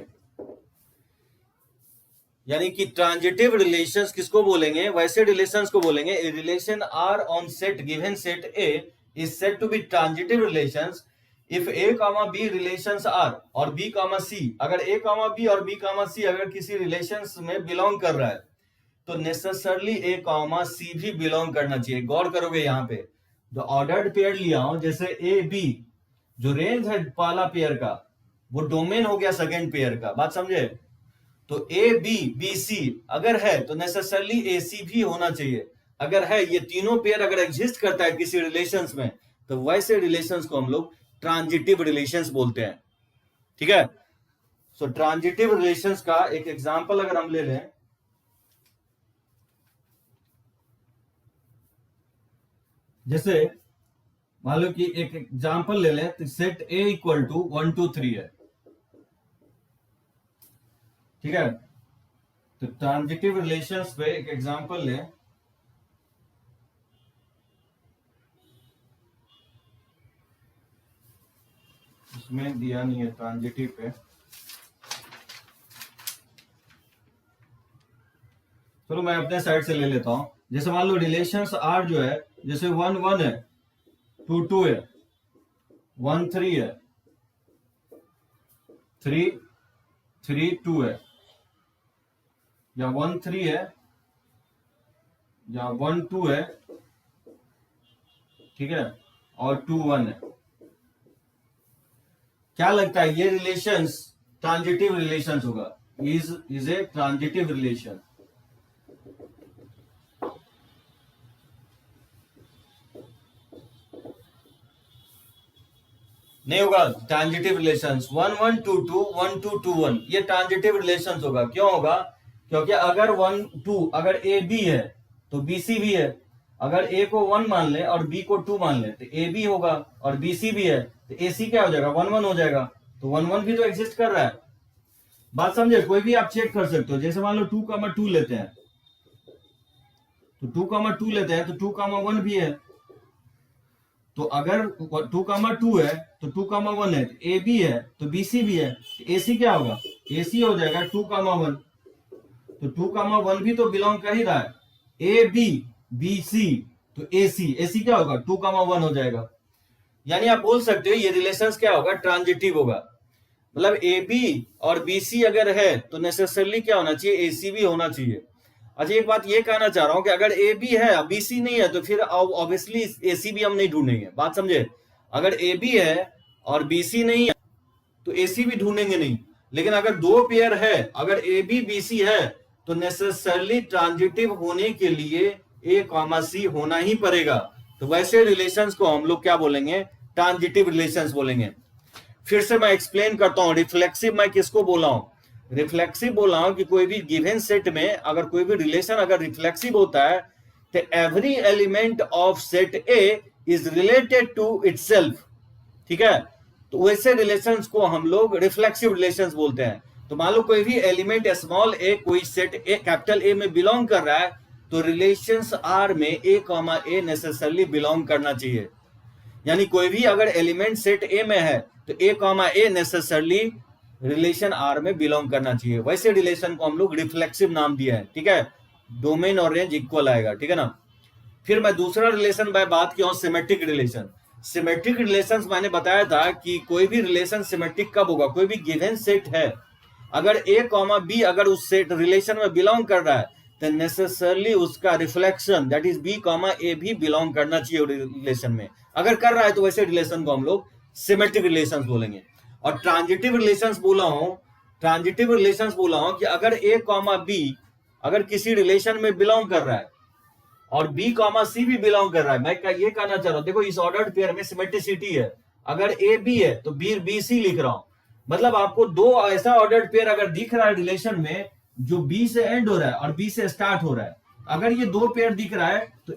[SPEAKER 1] यानी कि transitive relations किसको बोलेंगे? वैसे relations को बोलेंगे a relation R on set given set A is said to be transitive relations if A comma B relations R और b comma c, अगर a comma b और बी कॉमा सी अगर किसी रिलेशंस में belong कर रहा है तो नेसेसरली ए कॉमा सी भी बिलोंग करना चाहिए। गौर करोगे यहाँ पे जो ऑर्डर्ड पेयर लिया हूं, जैसे ए बी जो रेंज है पहला पेयर का वो डोमेन हो गया सेकेंड पेयर का। बात समझे? तो ए बी बी सी अगर है तो नेसेसरली ए सी भी होना चाहिए। अगर है, ये तीनों पेयर अगर एग्जिस्ट करता है किसी रिलेशंस में तो वैसे रिलेशंस को हम लोग ट्रांजिटिव रिलेशंस बोलते हैं। ठीक है, सो ट्रांजिटिव रिलेशंस का एक एग्जांपल अगर हम ले लें, जैसे मान लो कि एक एग्जांपल ले लें तो सेट ए इक्वल टू 1 2 3 है। ठीक है, तो ट्रांजिटिव रिलेशंस पे एक एग्जांपल लें, इसमें दिया नहीं है ट्रांजिटिव पे, चलो मैं अपने साइड से ले लेता हूं। जैसे मान लो रिलेशंस आर जो है, जैसे 1 1 है, 2 2 है, 1 3 है, 3 3 2 है, या 1 3 है, या 1 2 है, ठीक है, और 2 1 है। क्या लगता है ये रिलेशंस ट्रांजिटिव रिलेशंस होगा? Is A transitive relation. नहीं होगा ट्रांजिटिव रिलेशंस। 1 1 2 2 1 2 2 1 ये ट्रांजिटिव रिलेशंस होगा। क्यों होगा? क्योंकि अगर 1 2 अगर ए बी है तो बी सी भी है। अगर ए को 1 मान ले और बी को 2 मान ले तो ए बी होगा, और बी सी भी है तो ए सी क्या हो जाएगा? 1 1 हो जाएगा। तो 1 1 भी तो एग्जिस्ट कर रहा है। बात समझे? कोई भी आप चेक कर सकते हो। जैसे मान लो 2 2 लेते हैं, तो 2 2 लेते हैं तो 2 1 भी है। तो अगर 2 2 है तो 2 1 है, तो ए बी है तो बी सी भी है, तो ए सी क्या होगा? ए सी हो जाएगा 2 1। तो 2 1 भी तो बिलोंग कर ही रहा है। ए बी बी सी तो ए सी क्या होगा? 2 1 हो जाएगा। यानी आप बोल सकते हो ये रिलेशंस क्या होगा? ट्रांजिटिव होगा। मतलब ए बी और बी सी अगर है तो नेसेसरली क्या होना चाहिए? ए सी भी होना चाहिए। अच्छा, एक बात ये कहना चाह रहा हूं कि अगर ए बी है बी सी नहीं है तो फिर ऑब्वियसली ए सी भी हम नहीं ढूंढेंगे। बात समझे? अगर ए बी है और बी सी नहीं है तो ए सी भी ढूंढेंगे नहीं। लेकिन अगर दो पेयर है, अगर ए बी बी सी है तो नेसेसरली ट्रांजिटिव होने के लिए ए कॉमा सी होना ही पड़ेगा। तो वैसे रिलेशंस को हम लोग क्या बोलेंगे? ट्रांजिटिव रिलेशंस बोलेंगे। फिर से मैं एक्सप्लेन करता हूं। रिफ्लेक्सिव मैं किसको बोला हूं? रिफ्लेक्सिव बोला हूं कि कोई भी गिवन सेट में अगर कोई भी रिलेशन अगर रिफ्लेक्सिव होता है तो every element of set A is related to itself. ठीक है, तो वैसे रिलेशंस को हम लोग रिफ्लेक्सिव रिलेशंस बोलते हैं। तो मान लो कोई भी एलिमेंट स्मॉल ए कोई सेट ए कैपिटल ए में बिलोंग कर रहा है तो रिलेशंस आर में ए कॉमा ए नेसेसरली बिलोंग करना चाहिए। यानी कोई भी अगर एलिमेंट सेट ए में है तो a comma a necessarily relation R में बिलोंग करना चाहिए। वैसे रिलेशन को हम लोग रिफ्लेक्सिव नाम दिया है। ठीक है, डोमेन और रेंज इक्वल आएगा। ठीक है ना। फिर मैं दूसरा रिलेशन मैं बात किया हूं, सिमेट्रिक रिलेशन। सिमेट्रिक रिलेशंस मैंने बताया था कि कोई भी रिलेशन सिमेट्रिक कब होगा? कोई भी गिवन सेट है, अगर ए कॉमा बी अगर उस सेट रिलेशन में बिलोंग कर रहा है तो नेसेसरली उसका reflection that is b comma a भी बिलोंग करना चाहिए रिलेशन में। अगर कर रहा है तो वैसे रिलेशन को हम लोग सिमेट्रिक रिलेशंस बोलेंगे। और ट्रांजिटिव रिलेशंस बोला हूं कि अगर ए कॉमा बी अगर किसी रिलेशन में बिलोंग कर रहा है और बी कॉमा सी भी बिलोंग कर रहा है, मैं ये कहना चाह रहा हूं, देखो इस ऑर्डर्ड पेयर में सिमेट्रिसिटी है। अगर ए बी है तो बी सी लिख रहा हूं, मतलब आपको दो ऐसा ऑर्डर्ड पेयर अगर दिख रहा है रिलेशन में जो बी से एंड हो रहा है और बी से स्टार्ट हो रहा है, अगर ये दो पेयर दिख रहा है तो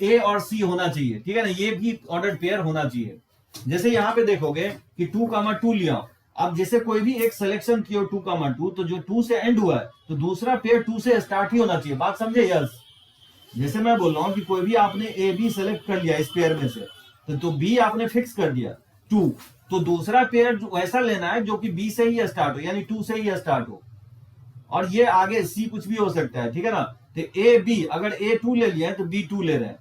[SPEAKER 1] ए और सी होना चाहिए, ठीक है ना, ये भी ऑर्डर्ड पेयर होना चाहिए। जैसे यहां पे देखोगे कि 2,2 लिया, अब जैसे कोई भी एक सिलेक्शन किया 2,2, तो जो 2 से एंड हुआ है तो दूसरा पेयर 2 से स्टार्ट ही होना चाहिए। बात समझे? यस। जैसे मैं बोल रहा हूं कि कोई भी आपने ए बी सेलेक्ट कर लिया इस पेयर में से, तो बी आपने फिक्स कर दिया 2, तो दूसरा पेयर वैसा लेना है जो कि बी से ही स्टार्ट हो, यानी 2 से ही स्टार्ट हो, और ये आगे सी कुछ भी हो सकता है, ठीक है ना। तो ए बी, अगर ए 2 ले लिया है तो बी 2 ले रहे हैं,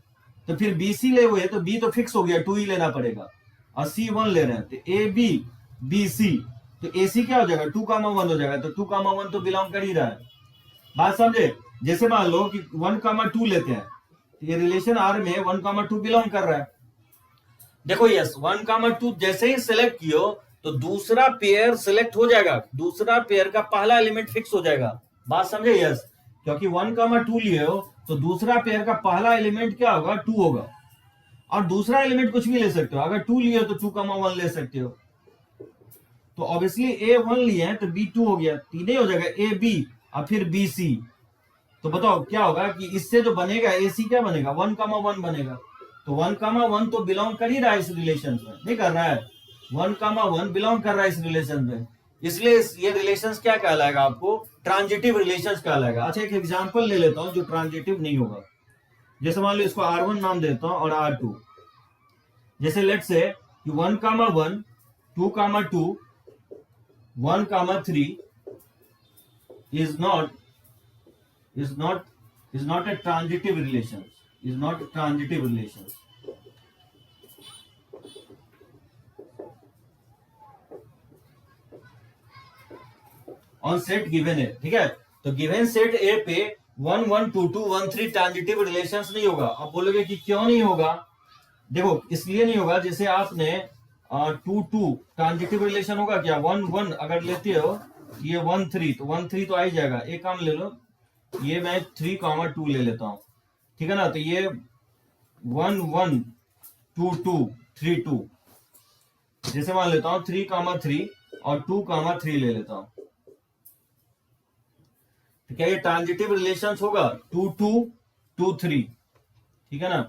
[SPEAKER 1] तो फिर बी सी ले हुए तो बी तो फिक्स हो गया, 2 ही लेना पड़ेगा, और सी 1 ले रहे हैं तो ए बी बी सी, तो ए सी क्या हो जाएगा 2,1 हो जाएगा, तो 2,1 तो बिलोंग कर ही रहा है। बात समझे? जैसे मान लो कि 1,2 लेते हैं, तो ये रिलेशन आर में 1,2 बिलोंग कर रहा है। देखो यस, 1,2 जैसे ही सिलेक्ट कियो तो दूसरा पेयर सिलेक्ट हो जाएगा, दूसरा पेयर का पहला एलिमेंट फिक्स हो जाएगा। बात समझे? यस, क्योंकि 1,2 लिए हो तो दूसरा पेयर का पहला एलिमेंट क्या होगा 2 होगा, और दूसरा एलिमेंट कुछ भी ले सकते हो, अगर 2 लिए हो तो 2,1 ले सकते हो। तो ऑब्वियसली A1 लिए हैं तो B2 हो गया, तीन हो जाएगा ए बी और फिर बी सी। तो बताओ क्या होगा कि इससे जो बनेगा ए सी क्या बनेगा 1,1 बनेगा। तो 1,1 तो बिलोंग कर ही रहा है इस रिलेशन में, नहीं कर रहा है, 1,1 बिलोंग कर रहा है इस रिलेशन में, इसलिए ये रिलेशन क्या कहलाएगा आपको ट्रांजिटिव रिलेशन कहलाएगा। अच्छा एक एग्जांपल ले लेता हूं जो ट्रांजिटिव नहीं होगा। जैसे मान लो इसको R1 नाम देता हूं और R2। जैसे लेट से 1,1 2,2 1,3 is not a transitive relation, is not a transitive relation। On set given है, ठीक है, तो गिवन सेट ए पे 1 1 2 2 1 3 ट्रांजिटिव रिलेशंस नहीं होगा। अब बोलोगे कि क्यों नहीं होगा? देखो इसलिए नहीं होगा, जैसे आपने 2 2 ट्रांजिटिव रिलेशन होगा क्या, 1 1 अगर लेते हो ये 1 3 तो 1 3 तो आ ही जाएगा। एक काम ले लो, ये मैं 3,2 ले लेता हूं, ठीक है ना, तो ये 1 1 2 2 3 2, जैसे मान लेता हूं 3,3 और 2,3 ले लेता हूं, तो क्या ये ट्रांजिटिव रिलेशंस होगा 2 2 2 3, ठीक है ना।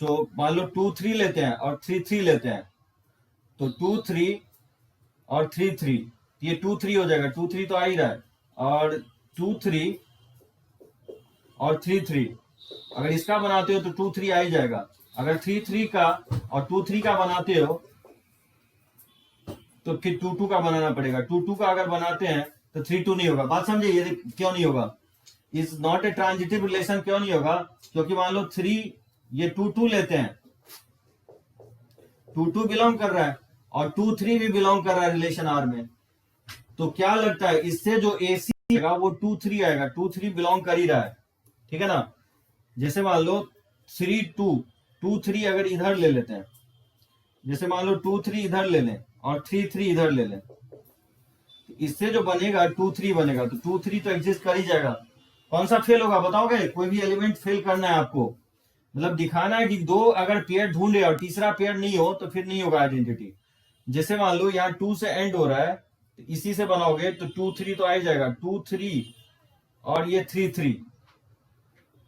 [SPEAKER 1] तो मान लो 2 3 लेते हैं और 3 3 लेते हैं, तो 2 3 और 3 3, ये 2 3 हो जाएगा, 2 3 तो आ ही रहा है, और 2 3 और 3 3 अगर इसका बनाते हो तो 2 3 आ ही जाएगा। अगर 3 3 का और 2 3 का बनाते हो तो फिर 2 2 का बनाना पड़ेगा, 2 2 का अगर बनाते हैं तो 3 2 नहीं होगा। बात समझे? ये क्यों नहीं होगा, is not a transitive relation क्यों नहीं होगा, क्योंकि मान लो 3 ये 2 2 लेते हैं, 2 2 बिलोंग कर रहा है और 2 3 भी बिलोंग कर रहा है रिलेशन आर में, तो क्या लगता है इससे जो AC आएगा वो 2 3 आएगा, 2 3 बिलोंग कर ही रहा है, ठीक है ना। जैसे मान लो 3 2 2 3 अगर इधर ले लेते हैं, जैसे मान लो 2 3 इधर ले लें और 3 3 इधर ले लें, इससे जो बनेगा 2 3 बनेगा, तो 2 3 तो एग्जिस्ट कर ही जाएगा। कौन सा फेल होगा बताओगे? कोई भी एलिमेंट फेल करना है आपको, मतलब दिखाना है कि दो अगर पेयर ढूंढे और तीसरा पेयर नहीं हो तो फिर नहीं होगा आइडेंटिटी। जैसे मान लो यहाँ 2 से एंड हो रहा है, तो इसी से बनाओगे तो 2 3 तो आ ही जाएगा, 2 3 और ये 3 3,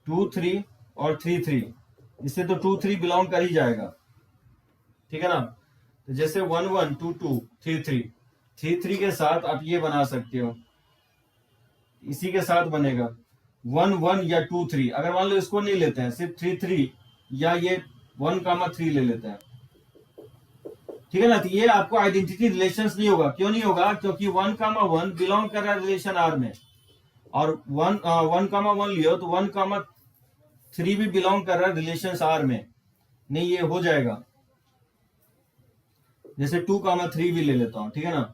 [SPEAKER 1] 2 3 और 3 3, इससे तो 2 3 बिलोंग कर ही जाएगा, ठीक है ना। तो जैसे 1 1 2 2 3 3, 3 3 के साथ आप ये बना सकते हो, इसी के साथ बनेगा 1 1 या 2 3। अगर मान लो इसको नहीं लेते हैं, सिर्फ 3 3 या ये 1,3 ले लेते हैं, ठीक है ना, तो ये आपको आइडेंटिटी रिलेशंस नहीं होगा। क्यों नहीं होगा? क्योंकि 1,1 बिलोंग कर रहा है रिलेशन आर में, और 1,1 लियो तो 1,3 भी बिलोंग कर रहा है रिलेशन आर में, नहीं ये हो जाएगा। जैसे 2,3 भी ले लेता हूं, ठीक है ना,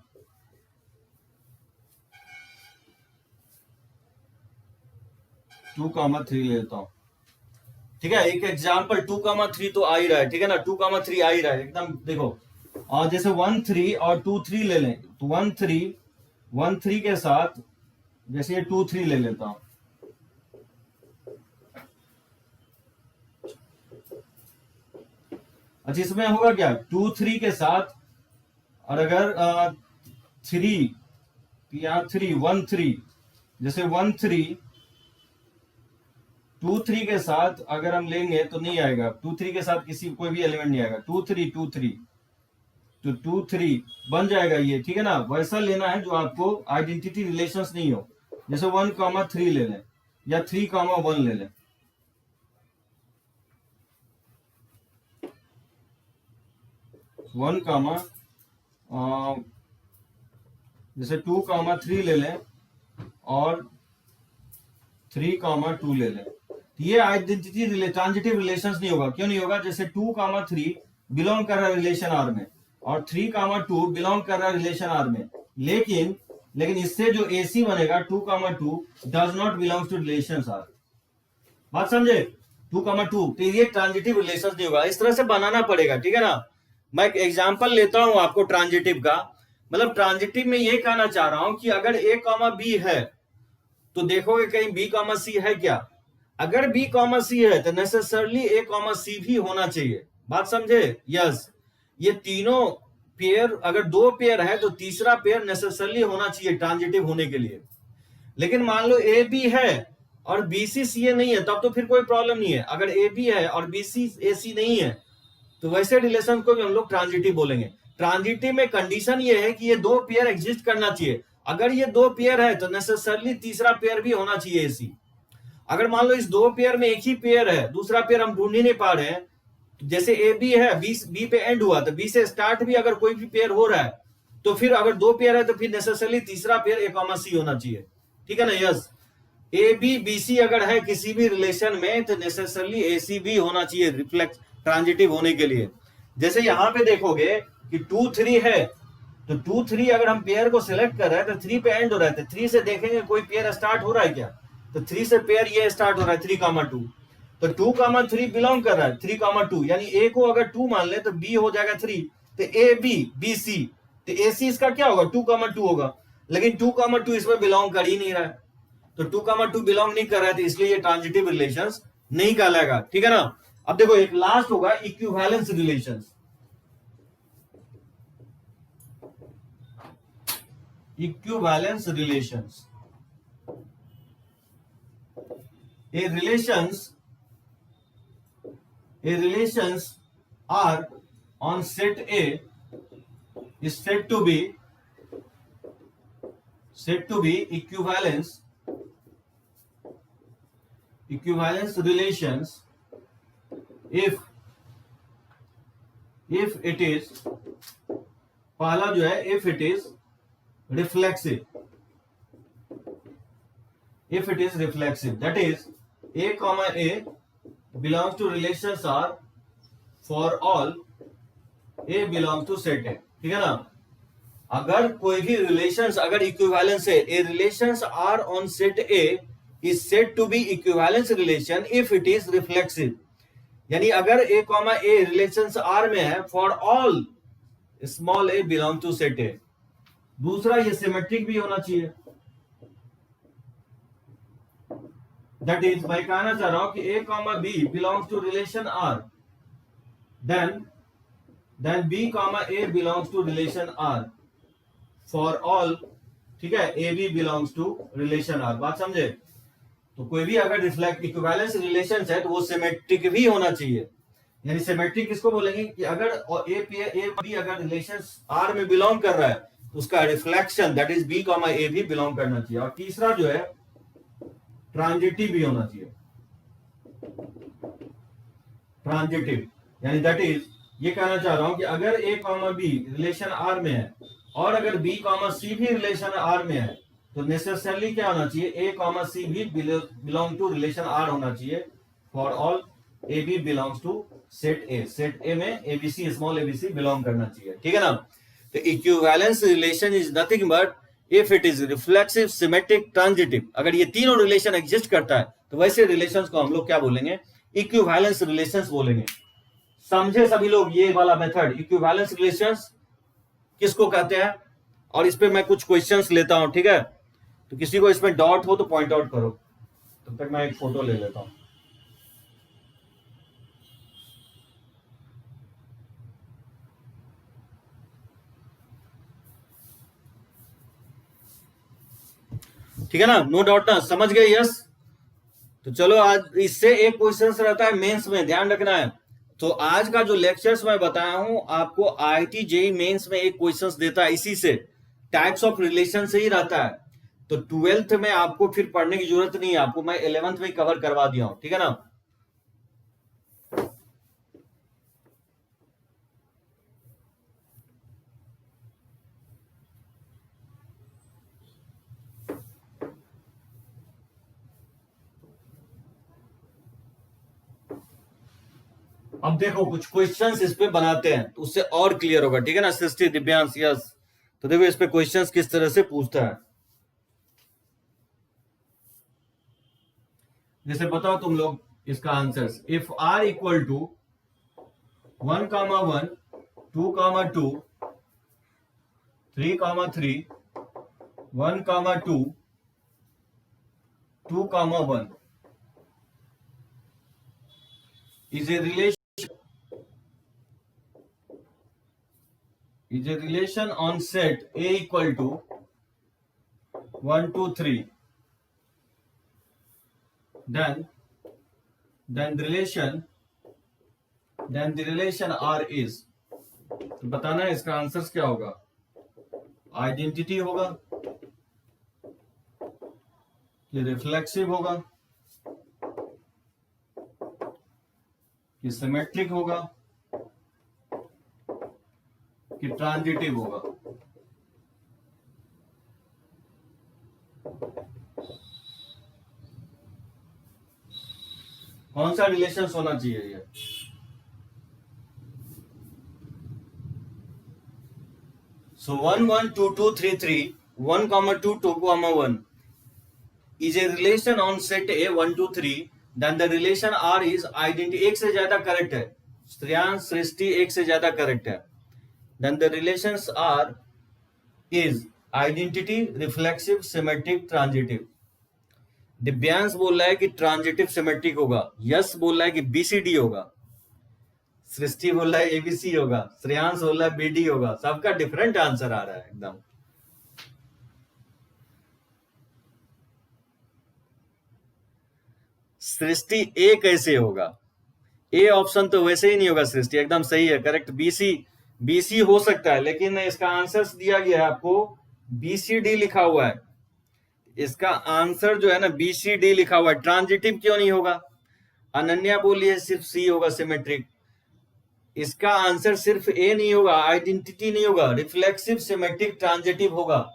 [SPEAKER 1] टू कामा थ्री ले लेता हूं, ठीक है। एक एग्जाम्पल 2,3 तो आ ही रहा है, ठीक है ना, 2,3 आ ही रहा है एकदम। देखो और जैसे 1 3 और 2 3 ले लें, तो 1 3 के साथ जैसे ये 2 3 ले लेता हूं, अच्छा इसमें होगा क्या 2 3 के साथ, और अगर 3 यहाँ 3 1 3, जैसे 1 3 2 3 के साथ अगर हम लेंगे तो नहीं आएगा, 2 3 के साथ किसी कोई भी एलिमेंट नहीं आएगा, 2 3 2 3, तो 2 3 बन जाएगा ये, ठीक है ना। वैसा लेना है जो आपको आइडेंटिटी रिलेशंस नहीं हो, जैसे 1 3 ले लें या 3 1 ले लें, वन कामा जैसे 2 3 ले लें और 3 2 ले लें, ये आइडेंटिटी ट्रांजिटिव रिलेशंस नहीं होगा। क्यों नहीं होगा? जैसे 2 3 बिलोंग कर रहा है रिलेशन आर में और 3 2 बिलोंग कर रहा है रिलेशन आर में, लेकिन इससे जो एसी बनेगा 2 2 does not belong to relation R. बात समझे? 2 2 तो ये ट्रांजिटिव रिलेशन नहीं होगा, इस तरह से बनाना पड़ेगा, ठीक है ना। मैं एक एग्जांपल लेता हूं आपको ट्रांजिटिव का, मतलब ट्रांजिटिव में ये कहना चाह रहा हूं कि अगर ए कॉमा बी है तो देखोगे कहीं बी कॉमा सी है क्या। अगर बी कॉमा सी है तो नेसेसरली ए कॉमा सी भी होना चाहिए। बात समझे? यस, ये तीनों पेयर, अगर 2 पेयर है तो तीसरा पेयर नेसेसरली होना चाहिए ट्रांजिटिव होने के लिए। लेकिन मान लो ए बी है और बी सी सी ए नहीं है, तब तो फिर कोई प्रॉब्लम नहीं है। अगर ए बी है और बी सी ए सी नहीं है तो वैसे रिलेशन को भी हम लोग ट्रांजिटिव बोलेंगे। ट्रांजिटिव में कंडीशन ये है कि ये 2 पेयर एग्जिस्ट करना चाहिए। अगर ये 2 पेयर है तो नेसेसरली तीसरा पेयर भी होना चाहिए एसी। अगर मान लो इस 2 पेयर में एक ही पेयर है, दूसरा पेयर हम ढूंढ ही नहीं पा रहे हैं, तो जैसे ए बी है, बी पे एंड हुआ तो बी से स्टार्ट भी अगर कोई भी पेयर हो रहा है तो फिर अगर 2 पेयर है तो फिर नेसेसरली तीसरा पेयर ए कॉमा सी होना चाहिए, ठीक है ना। Yes, A B B C अगर है किसी भी रिलेशन में तो नेसेसरली ए सी भी होना चाहिए रिफ्लेक्स ट्रांजिटिव होने के लिए। जैसे यहां पे देखोगे कि 2 3 है तो 2 3 अगर हम पेयर को सिलेक्ट कर रहे हैं तो 3 पे एंड हो रहा है, तो 3 से देखेंगे कोई पेयर स्टार्ट हो रहा है क्या, तो 3 से पेयर ये स्टार्ट हो रहा है 3 2, तो 2 3 बिलोंग कर रहा है 3 2, यानी ए को अगर 2 मान ले तो बी हो जाएगा 3, तो ए बी बी सी, तो ए सी इसका क्या होगा 2 2 होगा। लेकिन 2 2 इसमें बिलोंग कर ही नहीं रहा है, तो 2 2 बिलोंग नहीं कर रहा है, तो इसलिए ये ट्रांजिटिव रिलेशंस नहीं कहलाएगा, ठीक है ना। अब देखो एक लास्ट होगा equivalence relations. Equivalence relations. A relations are on set A is said to be equivalence relations if it is, पहला जो है if it is reflexive, that is a comma a belongs to relations R for all a belongs to set A, ठीक है ना। अगर कोई भी relations अगर इक्विवेलेंस है, a relations R on set A is said to be equivalence relation if it is reflexive, यानी अगर a comma a relations R में है for all small a belong to set A. दूसरा ये symmetric भी होना चाहिए, दैट इज मैं कहना चाह रहा हूं कि ए comma B belongs to relation R, then B comma A belongs to relation R for all, ठीक है, A B belongs to relation R. बात समझे? तो कोई भी अगर रिफ्लेक्ट इक्विवेलेंस रिलेशंस है तो वो सिमेट्रिक भी होना चाहिए। यानी सिमेट्रिक किसको बोलेंगे कि अगर ए बी अगर रिलेशंस आर में बिलोंग कर रहा है तो उसका reflection that is b comma a भी बिलोंग करना चाहिए। और तीसरा जो है ट्रांजिटिव भी होना चाहिए, ट्रांजिटिव यानी दैट इज ये कहना चाह रहा हूं कि अगर a comma B relation R में है और अगर बी कॉमा सी भी रिलेशन आर में है तो नेसेसरली क्या होना चाहिए, ए कॉमा सी भी बिलोंग टू रिलेशन आर होना चाहिए for all A B belongs to set A में एबीसी स्मॉल एबीसी बिलोंग करना चाहिए, ठीक है ना। तो equivalence relation is nothing but if it is reflexive, symmetric, transitive. अगर ये तीनों रिलेशन एग्जिस्ट करता है तो वैसे रिलेशंस को हम लोग क्या बोलेंगे, इक्विवेलेंस रिलेशंस बोलेंगे। समझे सभी लोग ये वाला मेथड इक्विवेलेंस रिलेशंस? किसको कहते हैं, और इस पे मैं कुछ क्वेश्चंस लेता हूं, ठीक है। तो किसी को इसमें डाउट हो तो पॉइंट आउट करो, तब तक मैं एक फोटो ले लेता हूं। ठीक है ना, नो डाउट ना, समझ गए, यस। तो चलो, आज इससे एक क्वेश्चन रहता है मेंस में, ध्यान रखना है। तो आज का जो लेक्चर्स मैं बताया हूं आपको, आईआईटी जेईई मेंस में एक क्वेश्चंस देता है, इसी से टाइप्स ऑफ रिलेशन से ही रहता है। तो 12th में आपको फिर पढ़ने की जरूरत नहीं है, आपको मैं 11th में कवर करवा दिया हूं, ठीक है ना। अब देखो कुछ क्वेश्चंस इस पे बनाते हैं तो उससे और क्लियर होगा, ठीक है ना। सृष्टि, दिव्यांश, यस। तो देखो इस पे क्वेश्चंस किस तरह से पूछता है। जैसे बताओ तुम लोग इसका answer, if R equal to 1,1, 2,2, 3,3, 1,2, 2,1 is a relation on set A equal to 1, 2, 3, then the relation R is, तो बताना है इसका आंसर क्या होगा। आइडेंटिटी होगा कि रिफ्लेक्सिव होगा कि सिमेट्रिक होगा कि ट्रांजिटिव होगा। कौन सा रिलेशन होना चाहिए ये। सो 1, 1, 2, 2, 3, 3, 1, 2, 2, 1 is a relation on set A 1, 2, 3, then the relation R is identity। एक से ज्यादा करेक्ट है, श्रेयांश, सृष्टि, एक से ज्यादा करेक्ट है। then the relations R is identity, reflexive, symmetric, transitive। Divyansh बोल रहा है कि ट्रांजिटिव सिमेट्रिक होगा, यश बोल रहा है कि बीसीडी होगा, सृष्टि बोल रहा है एबीसी होगा, श्रेयांश बोल रहा है बीडी होगा। सबका डिफरेंट आंसर आ रहा है एकदम। सृष्टि ए कैसे होगा, ए ऑप्शन तो वैसे ही नहीं होगा। सृष्टि एकदम सही है, करेक्ट। बीसी हो सकता है, लेकिन इसका आंसर दिया गया है आपको बीसीडी लिखा हुआ है। इसका आंसर जो है ना बीसीडी लिखा हुआ है, ट्रांजिटिव क्यों नहीं होगा। अनन्या बोली है सिर्फ सी होगा, सिमेट्रिक। इसका आंसर सिर्फ ए नहीं होगा, आइडेंटिटी नहीं होगा, रिफ्लेक्सिव, सिमेट्रिक, ट्रांजिटिव होगा।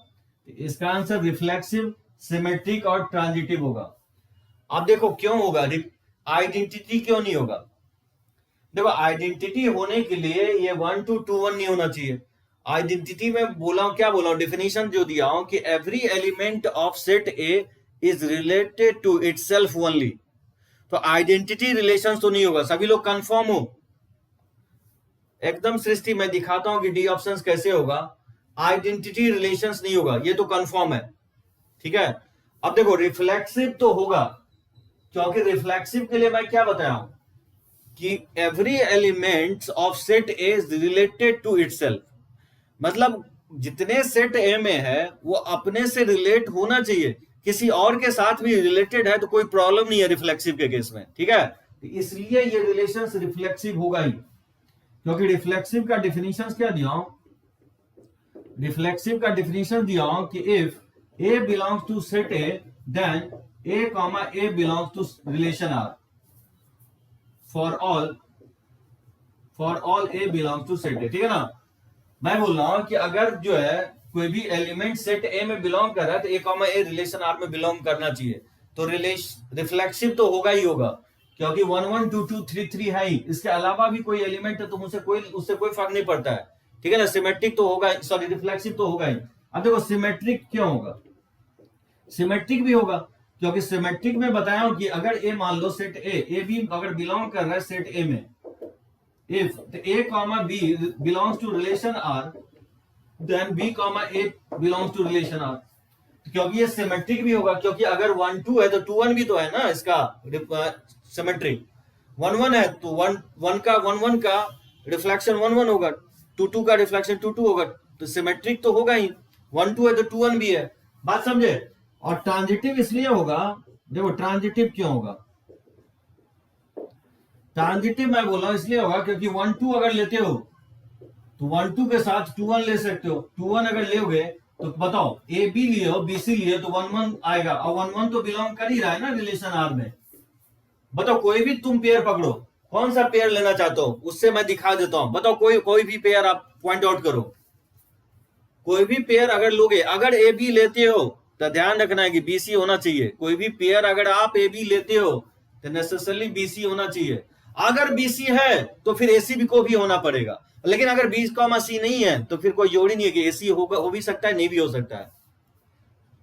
[SPEAKER 1] इसका आंसर रिफ्लेक्सिव, सिमेट्रिक और ट्रांजिटिव होगा। अब देखो क्यों होगा, आइडेंटिटी क्यों नहीं होगा। देखो आइडेंटिटी होने के लिए ये 1, 2, 2, 1 नहीं होना चाहिए। आइडेंटिटी में क्या बोला हूं, डेफिनेशन जो दिया हूं कि every element of set A is related to itself only. तो आइडेंटिटी रिलेशन तो नहीं होगा, सभी लोग कंफर्म हो एकदम। सृष्टि मैं दिखाता हूं कि डी ऑप्शन कैसे होगा, आइडेंटिटी रिलेशंस नहीं होगा, ये तो कंफर्म है, ठीक है। अब देखो रिफ्लेक्सिव तो होगा, क्योंकि रिफ्लेक्सिव के लिए मैं क्या बताया हूं कि every element of set A is related to itself. मतलब जितने सेट ए में है वो अपने से रिलेट होना चाहिए, किसी और के साथ भी रिलेटेड है तो कोई प्रॉब्लम नहीं है रिफ्लेक्सिव के केस में, ठीक है। इसलिए ये रिलेशंस रिफ्लेक्सिव होगा ही, क्योंकि रिफ्लेक्सिव का डेफिनेशन क्या दिया हूं, रिफ्लेक्सिव का डेफिनेशन दिया हूं कि if A belongs to set A then A belongs to relation R for all A belongs to set A, ठीक है ना। मैं बोल रहा हूं कि अगर जो है कोई भी एलिमेंट सेट ए में बिलोंग कर रहा है तो ए रिलेशन आर में बिलोंग करना चाहिए, तो रिफ्लेक्सिव तो होगा ही होगा, क्योंकि 1, 1, 2, 2, 3, 3 है ही। इसके अलावा भी कोई एलिमेंट है तो उससे कोई फर्क नहीं पड़ता है, ठीक है ना। सिमेट्रिक तो होगा, सॉरी रिफ्लेक्सिव तो होगा ही। अब देखो सिमेट्रिक क्यों होगा, सिमेट्रिक भी होगा क्योंकि सिमेट्रिक में बताया हूं कि अगर ए मान लो सेट ए भी अगर बिलोंग कर रहा है सेट ए में, if A comma B belongs to relation R, then B comma A belongs to relation R, क्योंकि ये सिमेट्रिक भी होगा, क्योंकि अगर 1 2 है तो 2 1 भी तो है ना, इसका सिमेट्रिक 1 1 है तो 1 1 का 1 1 का रिफ्लेक्शन 1 1 होगा, 2 2 का रिफ्लेक्शन 2 2 होगा, तो सिमेट्रिक तो होगा ही, 1 2 है तो 2 1 भी है, बात समझे। और ट्रांजिटिव इसलिए होगा, देखो ट्रांजिटिव क्यों होगा, ट्रांजिटिव मैं बोल रहा हूं इसलिए होगा क्योंकि 1 2 अगर लेते हो तो 1 2 के साथ 2 1 ले सकते हो, 2 1 अगर लोगे तो बताओ ए बी लिए हो बी सी लिए तो 1 1 आएगा, और 1 1 तो बिलोंग कर ही रहा है ना रिलेशन आर में। बताओ कोई भी तुम पेयर पकड़ो, कौन सा पेयर लेना चाहते हो उससे मैं दिखा देता हूं, बताओ कोई कोई भी पेयर आप पॉइंट आउट करो, कोई भी पेयर अगर लोगे, अगर ए बी लेते हो तो ध्यान रखना है कि बी सी होना चाहिए, कोई भी पेयर अगर आप ए बी लेते हो तो नेसेसरली बी सी होना चाहिए, अगर बी सी है तो फिर ए सी बी को भी होना पड़ेगा, लेकिन अगर बी कॉमा सी नहीं है तो फिर कोई जोड़ ही नहीं है कि ए सी होगा, हो भी सकता है नहीं भी हो सकता है।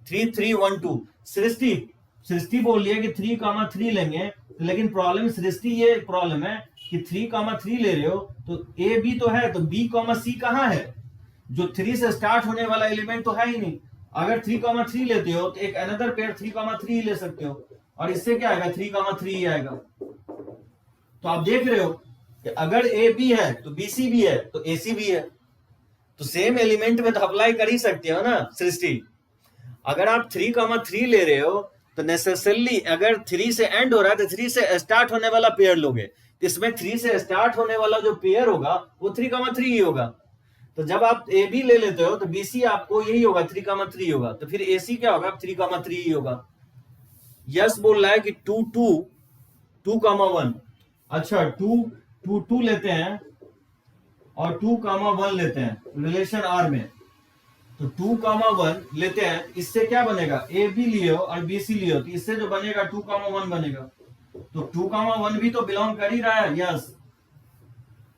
[SPEAKER 1] 3 3 1 2 सृष्टि, सृष्टि बोल लिया कि 3 कामा 3 लेंगे, लेकिन प्रॉब्लम सृष्टि ये प्रॉब्लम है कि 3 कामा 3 ले रहे हो तो ए बी तो है, तो बी कॉमा सी कहां है, जो 3 से स्टार्ट होने वाला एलिमेंट तो है ही नहीं, अगर 3 कामा 3 लेते हो तो एक अनदर पेयर 3 कामा 3 ले सकते हो, और इससे क्या आएगा 3 कामा 3 ही आएगा। तो आप देख रहे हो कि अगर ए बी है तो बी सी भी है तो ए सी भी है, तो सेम एलिमेंट में तो अप्लाई कर ही सकते हो ना सृष्टि। अगर आप 3 कामा 3 ले रहे हो तो नेसेसरली अगर 3 से एंड हो रहा है तो 3 से स्टार्ट होने वाला पेयर लोगे, तो इसमें 3 से स्टार्ट होने वाला जो पेयर होगा वो 3 कामा 3 ही होगा, तो जब आप ए बी ले लेते हो तो बी सी आपको यही होगा 3 कामा 3 होगा, तो फिर ए सी क्या होगा 3 कामा 3 ही होगा। यस बोल रहा है कि 2 2 2 कामा 1, अच्छा 2 2 2 लेते हैं और 2 कामा 1 लेते हैं रिलेशन आर में, तो 2 कामा 1 लेते हैं, इससे क्या बनेगा ए बी लियो और बी सी लियो, तो इससे जो बनेगा 2 कामा 1 बनेगा, तो 2 कामा 1 भी तो बिलोंग कर ही रहा है, यस।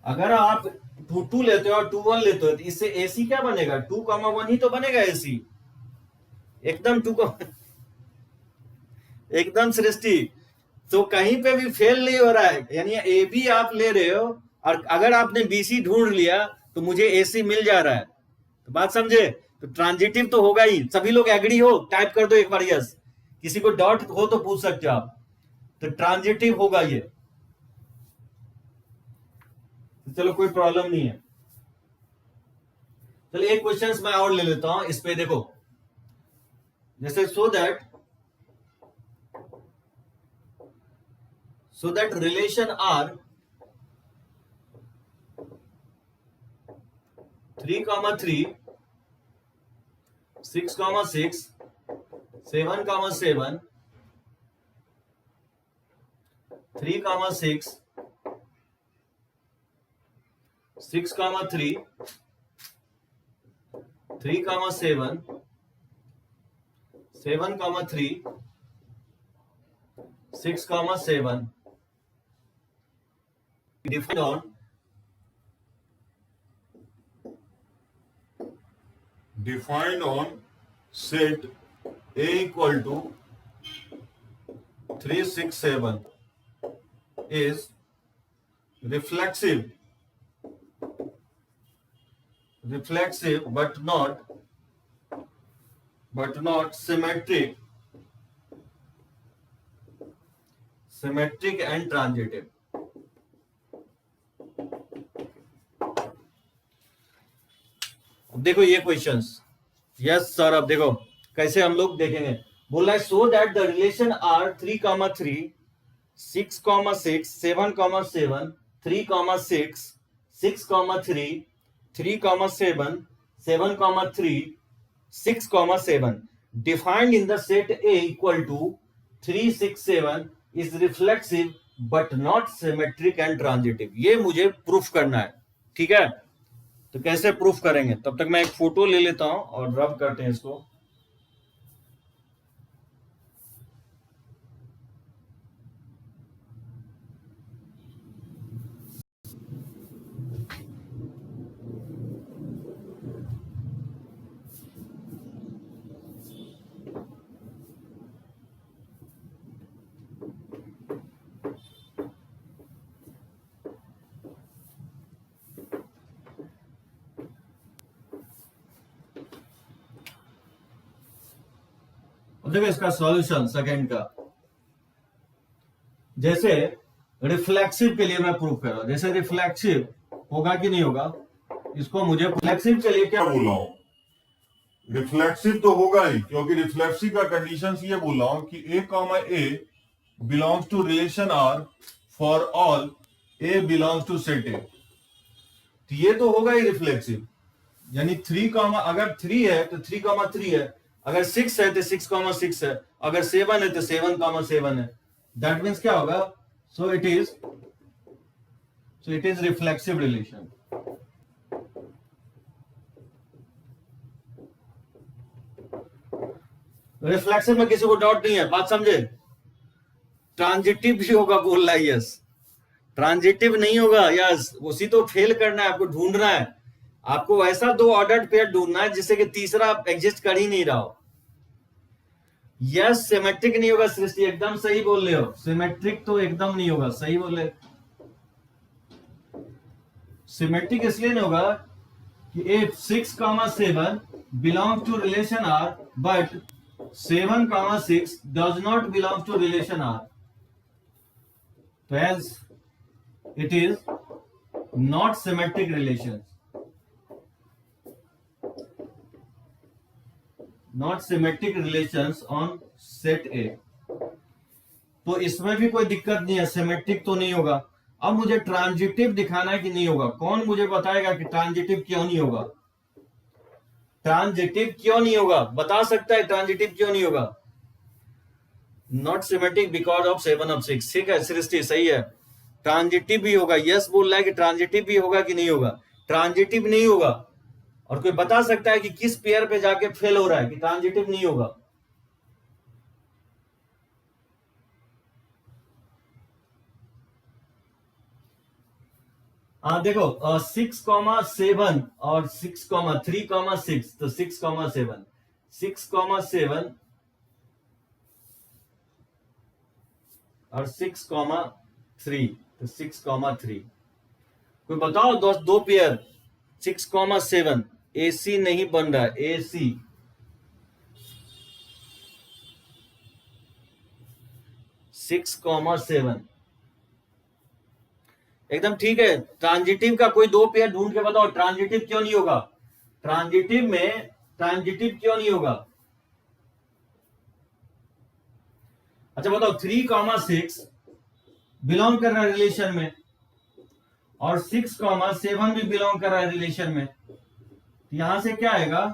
[SPEAKER 1] अगर आप 2 2 लेते हो और 2 1 लेते हो तो इससे एसी क्या बनेगा 2 कामा 1 ही तो बनेगा एसी, एकदम 2 का एकदम सृष्टि, तो कहीं पे भी फेल नहीं हो रहा है, यानी ए बी आप ले रहे हो और अगर आपने बीसी ढूंढ लिया तो मुझे एसी मिल जा रहा है, तो बात समझे, तो ट्रांजिटिव तो होगा ही, सभी लोग एग्री हो टाइप कर दो एक बार यस, किसी को डाउट हो तो पूछ सकते हो आप, तो ट्रांजिटिव होगा ये, तो चलो कोई प्रॉब्लम नहीं है। चलो एक क्वेश्चन मैं और ले लेता हूं इस पे, देखो जैसे so that relation R 3 comma 3 6 comma 6 7 comma 7 3 comma 6 6 comma 3 3 comma 7 7 comma 3 6 comma 7 defined
[SPEAKER 2] on set A equal to 3 6 7 is reflexive but not symmetric and transitive।
[SPEAKER 1] अब देखो ये क्वेश्चंस, यस सर, अब देखो कैसे हम लोग देखेंगे, बोल रहा है so that the relation R 3 comma 3 6 comma 6 7 comma 7 3 comma 6 6 comma 3 3 comma 7 7 comma 3 6 comma 7 defined in the set A equal to 3 6 7 is reflexive but not symmetric and transitive। ये मुझे प्रूफ करना है, ठीक है, तो कैसे प्रूफ करेंगे, तब तक मैं एक फोटो ले लेता हूं और रब करते हैं इसको। अब देखो इसका सॉल्यूशन सेकंड का, जैसे रिफ्लेक्सिव के लिए मैं प्रूफ कर रहा हूं, जैसे रिफ्लेक्सिव होगा कि नहीं होगा, इसको मुझे रिफ्लेक्सिव के लिए क्या
[SPEAKER 2] क्या बोल रहा हूं, रिफ्लेक्सिव तो होगा ही, क्योंकि रिफ्लेक्सिव का कंडीशन ये बोल रहा हूं कि ए comma A belongs to relation R for all A belongs to set A, तो ये तो होगा ही रिफ्लेक्सिव। यानी 3 कॉमा, अगर 3 है तो 3 कॉमा 3 है, अगर 6 है तो 6 कॉमा 6 है, अगर 7 है तो 7 कॉमा 7 है। दैट मीन्स क्या होगा, सो it is reflexive relation. Reflexive में किसी को डाउट नहीं है, बात समझे। ट्रांजिटिव भी होगा बोल रहा है यस, ट्रांजिटिव नहीं होगा यस, उसी तो फेल करना है, आपको ढूंढना है, आपको ऐसा 2 ऑर्डर्ड पेयर ढूंढना है जिससे कि तीसरा एग्जिस्ट कर ही नहीं रहा हो। यस सिमेट्रिक नहीं होगा सृष्टि, एकदम सही बोल रहे हो, सिमेट्रिक तो एकदम नहीं होगा, सही बोले। सिमेट्रिक इसलिए नहीं होगा कि if 6,7 belongs to relation R but 7,6 does not belong to relation R, so hence it is not symmetric relations, not symmetric relations on set A। तो इसमें भी कोई दिक्कत नहीं है, सिमेट्रिक तो नहीं होगा। अब मुझे ट्रांजिटिव दिखाना है कि नहीं होगा, कौन मुझे बताएगा कि ट्रांजिटिव क्यों नहीं होगा, ट्रांजिटिव क्यों नहीं होगा, बता सकता है ट्रांजिटिव क्यों नहीं होगा। Not symmetric because of 7 of 6, ठीक है सृष्टि सही है, ट्रांजिटिव भी होगा, यस बोल रहा है कि ट्रांजिटिव भी होगा कि नहीं होगा, ट्रांजिटिव नहीं होगा। और कोई बता सकता है कि किस पेयर पे जाके फेल हो रहा है कि ट्रांजिटिव नहीं होगा। हाँ देखो 6,7 और 6,3,6, तो 6,7 6,7 और 6,3, तो 6,3। कोई बताओ दोस्त, 2 पेयर 6,7 AC नहीं बन रहा है, AC 6,7 एकदम ठीक है। ट्रांजिटिव का कोई 2 पेयर ढूंढ के बताओ, ट्रांजिटिव क्यों नहीं होगा, ट्रांजिटिव में ट्रांजिटिव क्यों नहीं होगा। अच्छा बताओ 3,6 बिलोंग कर रहा है रिलेशन में और 6,7 भी बिलोंग कर रहा है रिलेशन में, यहां से क्या आएगा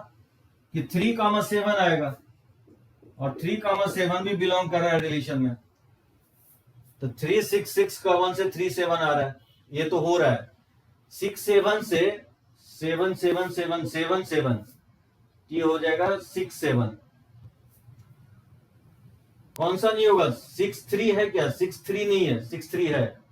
[SPEAKER 2] कि 3,7 आएगा और 3,7 भी बिलोंग कर रहा है रिलेशन में, तो 366 का 1 से 37 आ रहा है, ये तो हो रहा है। 67 से 7 7 7 7 7, ये हो जाएगा 67। कौन सा नहीं होगा, 63 है क्या, 63 नहीं है, 63 है।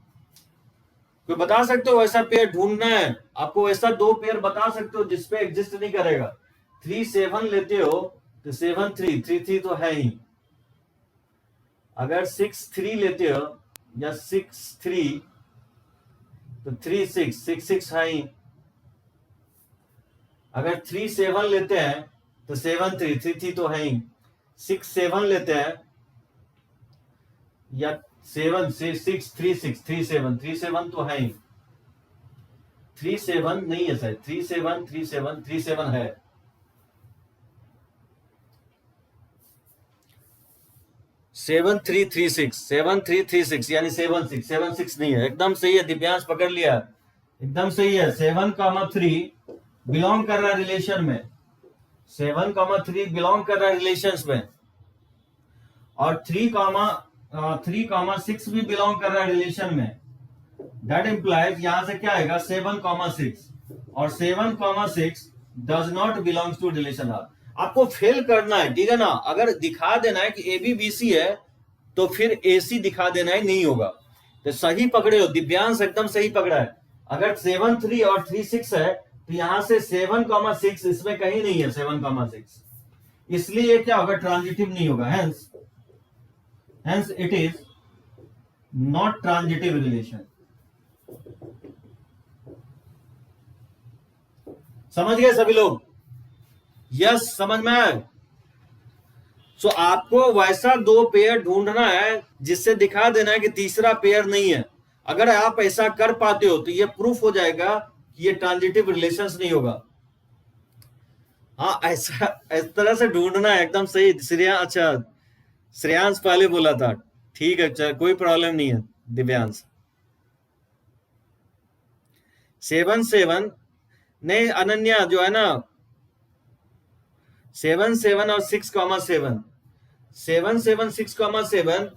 [SPEAKER 2] कोई बता सकते हो ऐसा पेयर ढूंढना है आपको, ऐसा 2 पेयर बता सकते हो जिसपे एग्जिस्ट नहीं करेगा। 3 7 लेते हो तो 7 3 3 3 तो है ही, अगर 6 3 लेते हो या 6 3 तो 3 6 6 6 है ही, अगर 3 7 लेते हैं तो 7 3 3 3 तो है ही, 6 7 लेते हैं या 7 से 6 3 6 3 7 3 7 तो है ही, 3 7 नहीं है सर, 3 7 3 7 3 7 है। सेवन थ्री थ्री सिक्स यानी 7 6 7 6 नहीं है, एकदम सही है दिव्यांश, पकड़ लिया, एकदम सही है। 7,3 बिलोंग कर रहा है रिलेशन में, 7,3 बिलोंग कर रहा है रिलेशंस में, और 3,6 भी बिलोंग कर रहा है रिलेशन में। दैट इंप्लाइज यहां से क्या आएगा 7,6 और 7,6 does not belongs to relation R. आपको फेल करना है, ठीक है ना, अगर दिखा देना है कि ABBC है तो फिर AC दिखा देना है, नहीं होगा। तो सही पकड़े हो दिव्यांश, एकदम सही पकड़ा है। अगर 7 3 और 3 6 है तो यहां से 7,6 इसमें कहीं नहीं है, 7,6, इसलिए क्या होगा, ट्रांजिटिव नहीं होगा, hence it is not transitive relation. समझ गए सभी लोग, यस समझ में आए।
[SPEAKER 1] सो आपको वैसा दो पेयर ढूंढना है जिससे दिखा देना है कि तीसरा पेयर नहीं है। अगर आप ऐसा कर पाते हो तो ये प्रूफ हो जाएगा कि ये ट्रांजिटिव रिलेशंस नहीं होगा। हाँ, ऐसा इस तरह से ढूंढना है, एकदम सही। अच्छा, श्रेयांश पहले बोला था, ठीक है, चल कोई प्रॉब्लम नहीं है। दिव्यांश 7 नहीं, अनन्या जो है ना 7 और 6,7 7 6,7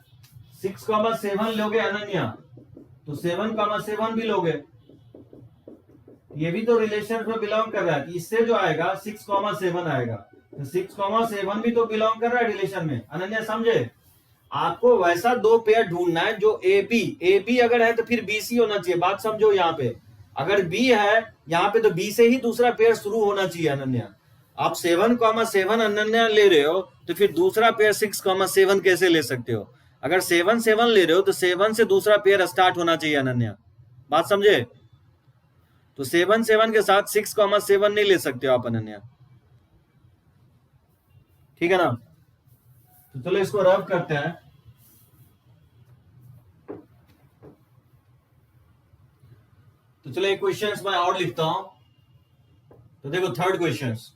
[SPEAKER 1] 6,7 लोगे अनन्या, तो 7,7 भी लोगे, ये भी तो रिलेशन में बिलोंग कर रहा है। इससे जो आएगा 6,7 आएगा, तो 6,7 भी तो बिलोंग कर रहा है रिलेशन में। अनन्या समझे? आपको वैसा दो पेयर ढूंढना है जो ए बी अगर है तो फिर बी सी होना चाहिए। बात समझो, यहाँ पे अगर बी है यहाँ पे तो बी से ही दूसरा पेयर शुरू होना चाहिए। अनन्या, आप 7,7 अनन्या ले रहे हो तो फिर दूसरा पेयर 6,7 कैसे ले सकते हो? अगर 7 ले रहे हो तो 7 से दूसरा पेयर स्टार्ट होना चाहिए। अनन्या, बात समझे? तो 7 के साथ 6,7 नहीं ले सकते हो आप अनन्या, ठीक है ना? तो चलो इसको रब करते हैं। तो चलो एक क्वेश्चंस मैं और लिखता हूं। तो देखो थर्ड क्वेश्चंस,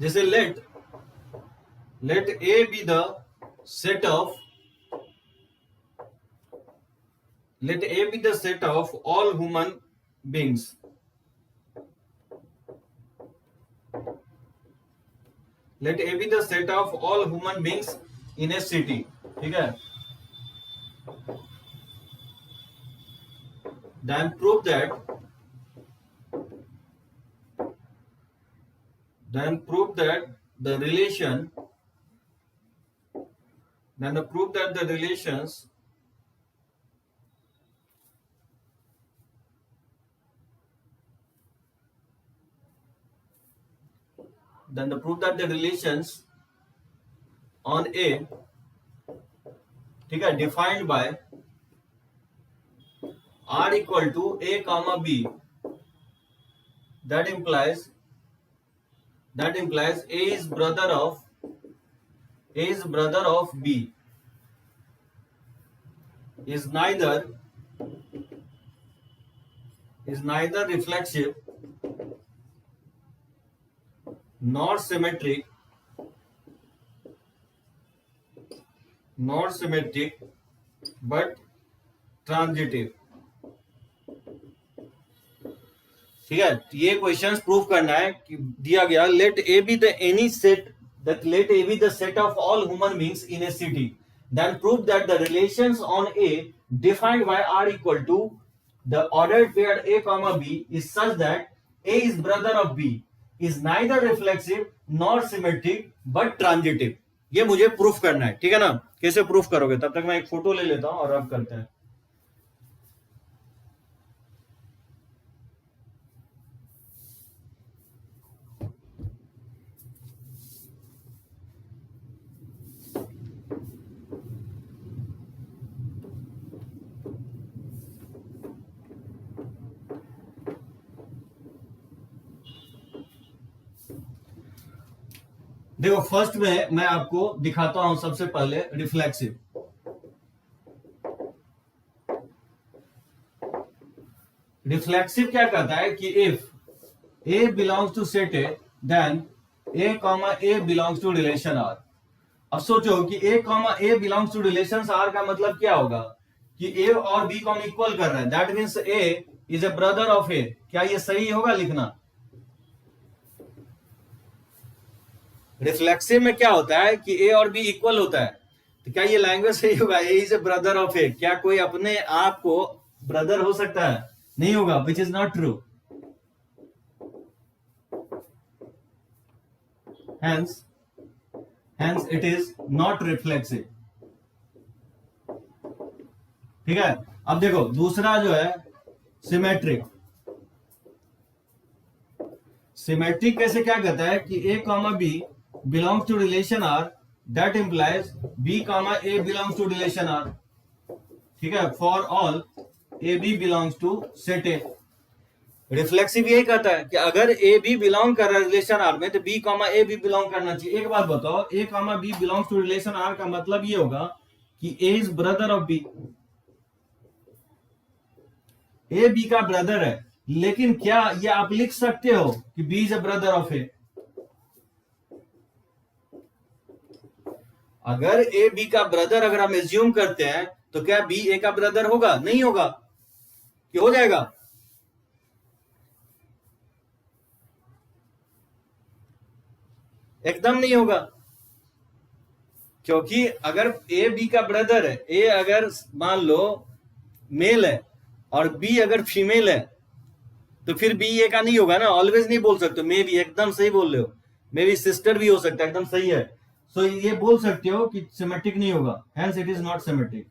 [SPEAKER 1] जैसे let A B the set of all human beings. Let A be the set of all human beings in a city, ठीक है? Then prove that the relation, prove that the relations on A, ठीक है, defined by R equal to A comma B, that implies A is brother of B, is neither reflexive nor symmetric but transitive, ठीक है? ये questions prove करना है कि दिया गया let A B the any set let A be the set of all human beings in a city, then prove that the relations on A defined by R equal to the ordered pair A comma B is such that A is brother of B, is neither reflexive nor symmetric but transitive। ये मुझे proof करना है, ठीक है ना? कैसे proof करोगे? तब तक मैं एक फोटो ले लेता हूं और अब करते हैं। देखो फर्स्ट में मैं आपको दिखाता हूं सबसे पहले रिफ्लेक्सिव। रिफ्लेक्सिव क्या कहता है कि if A belongs to set A, then A comma A belongs to relation R। अब सोचो कि A comma A belongs to relations R का मतलब क्या होगा कि A और B को हम इक्वल कर रहे हैं, that means A is a brother of A। क्या ये सही होगा लिखना? रिफ्लेक्सिव में क्या होता है कि A और B इक्वल होता है, तो क्या ये लैंग्वेज सही होगा? A is a brother of A। क्या कोई अपने आप को ब्रदर हो सकता है? नहीं होगा, which is not true. hence it is not reflexive, ठीक है? अब देखो दूसरा जो है सिमेट्रिक। सिमेट्रिक कैसे क्या कहता है कि A comma B belongs to relation R, that implies B comma A belongs to relation R, ठीक है, for all A B belongs to set A. Reflexive यही कहता है कि अगर ए बी बिलोंग कर रहा है रिलेशन आर में तो बी कॉमा ए भी बिलोंग करना चाहिए। एक बात बताओ, a comma B belongs to relation R का मतलब ये होगा कि a is brother of b. A b का ब्रदर है, लेकिन क्या ये आप लिख सकते हो कि b is a brother of a? अगर ए बी का ब्रदर अगर हम एज्यूम करते हैं तो क्या बी ए का ब्रदर होगा? नहीं होगा। कि हो जाएगा? एकदम नहीं होगा। क्योंकि अगर ए बी का ब्रदर है, ए अगर मान लो मेल है और बी अगर फीमेल है तो फिर बी ए का नहीं होगा ना। ऑलवेज नहीं बोल सकते, मे बी, एकदम सही बोल रहे हो, मे बी सिस्टर भी हो सकता है, एकदम सही है। सो ये बोल सकते हो कि सिमेट्रिक नहीं होगा, hence it is not symmetric.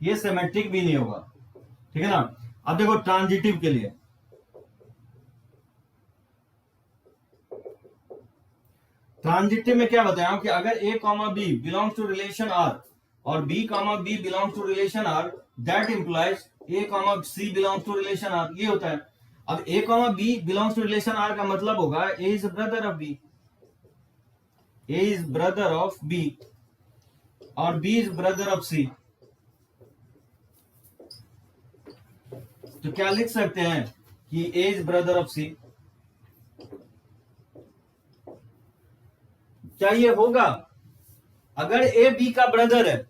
[SPEAKER 1] ये सिमेट्रिक भी नहीं होगा, ठीक है ना। अब देखो ट्रांजिटिव के लिए, ट्रांजिटिव में क्या बताया कि अगर a comma B belongs to relation R और b comma B belongs to relation R, that implies A comma c belongs to relation R, ये होता है। अब a comma B belongs to relation R का मतलब होगा a is brother of b, a is brother of b और b is brother of c. तो क्या लिख सकते हैं कि a is brother of c. क्या ये होगा? अगर ए बी का ब्रदर है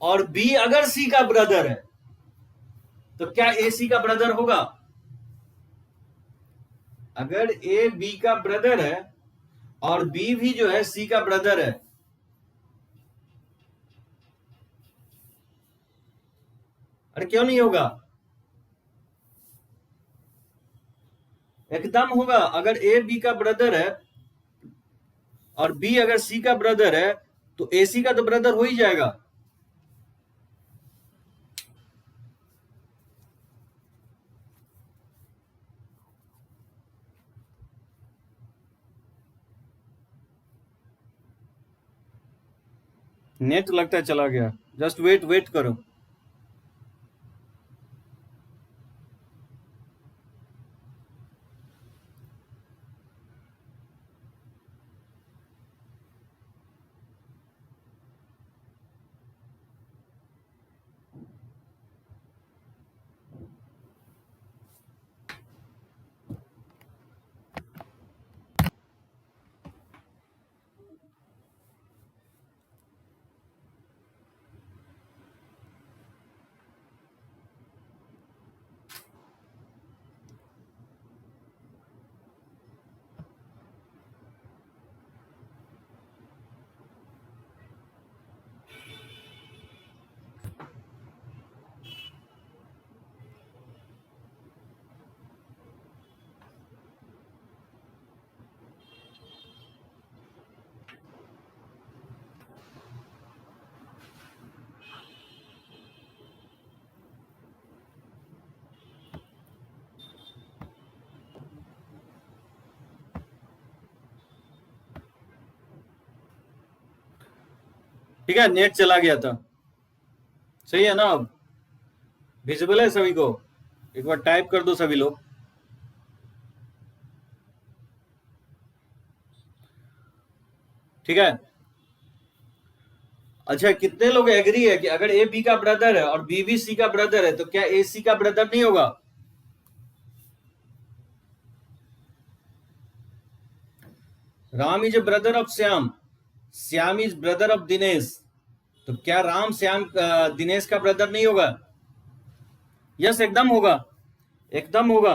[SPEAKER 1] और बी अगर सी का ब्रदर है तो क्या ए सी का ब्रदर होगा? अगर ए बी का ब्रदर है और बी भी जो है सी का ब्रदर है, अरे क्यों नहीं होगा? एकदम होगा। अगर ए बी का ब्रदर है और बी अगर सी का ब्रदर है तो ए सी का तो ब्रदर हो ही जाएगा। नेट लगता है चला गया, जस्ट वेट वेट करो। ठीक है, नेट चला गया था, सही है ना। अब विजिबल है सभी को? एक बार टाइप कर दो सभी लोग। ठीक है, अच्छा, कितने लोग एग्री है कि अगर ए बी का ब्रदर है और बी भी सी का ब्रदर है तो क्या ए सी का ब्रदर नहीं होगा? Ram is a brother of Shyam, Shyam is brother of Dinesh, तो क्या राम श्याम दिनेश का ब्रदर नहीं होगा? यस, एकदम होगा, एकदम होगा।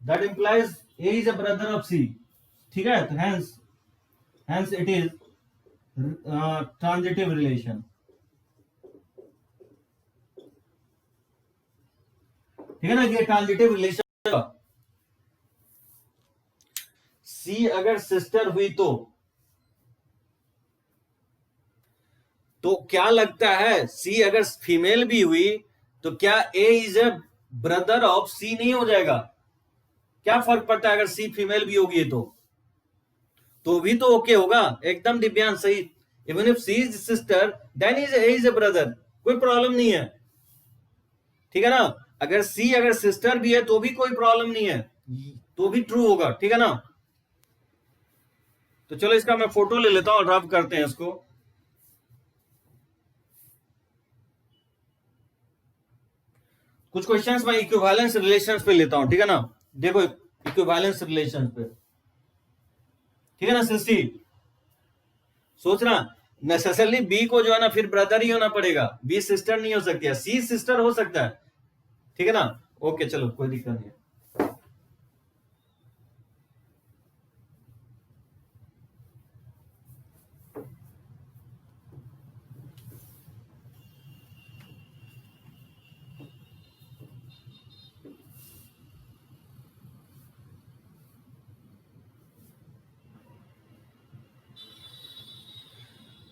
[SPEAKER 1] That implies a is a brother of c. ठीक है, तो hence it is transitive relation. ठीक है ना, ये ट्रांजिटिव रिलेशन। सी अगर सिस्टर हुई तो क्या लगता है, सी अगर फीमेल भी हुई तो क्या ए इज ए ब्रदर ऑफ सी नहीं हो जाएगा? क्या फर्क पड़ता है अगर सी फीमेल भी होगी तो भी तो ओके होगा। एकदम दिव्यांश सही, even if C is sister then is a brother, कोई प्रॉब्लम नहीं है, ठीक है ना। अगर सी अगर सिस्टर भी है तो भी कोई प्रॉब्लम नहीं है, तो भी ट्रू होगा, ठीक है ना। तो चलो इसका मैं फोटो ले लेता हूं और रब करते हैं इसको। कुछ क्वेश्चंस मैं इक्विवेलेंस रिलेशंस पे लेता हूं, ठीक है ना। देखो इक्विवेलेंस रिलेशंस पे, ठीक है ना। सृष्टि सोचना नेसेसरली बी को जो है ना फिर ब्रदर ही होना पड़ेगा, बी सिस्टर नहीं हो सकती है, सी सिस्टर हो सकता है, ठीक है ना। ओके चलो कोई दिक्कत नहीं है।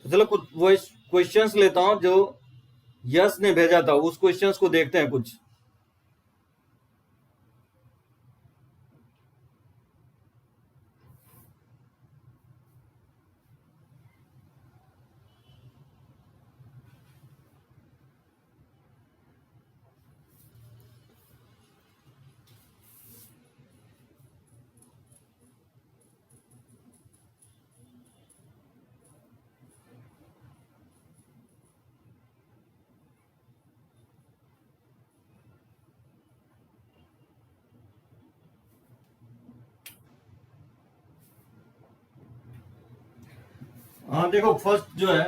[SPEAKER 1] तो चलो कुछ वो क्वेश्चंस लेता हूं जो यस ने भेजा था, उस क्वेश्चंस को देखते हैं कुछ। हाँ देखो फर्स्ट जो है,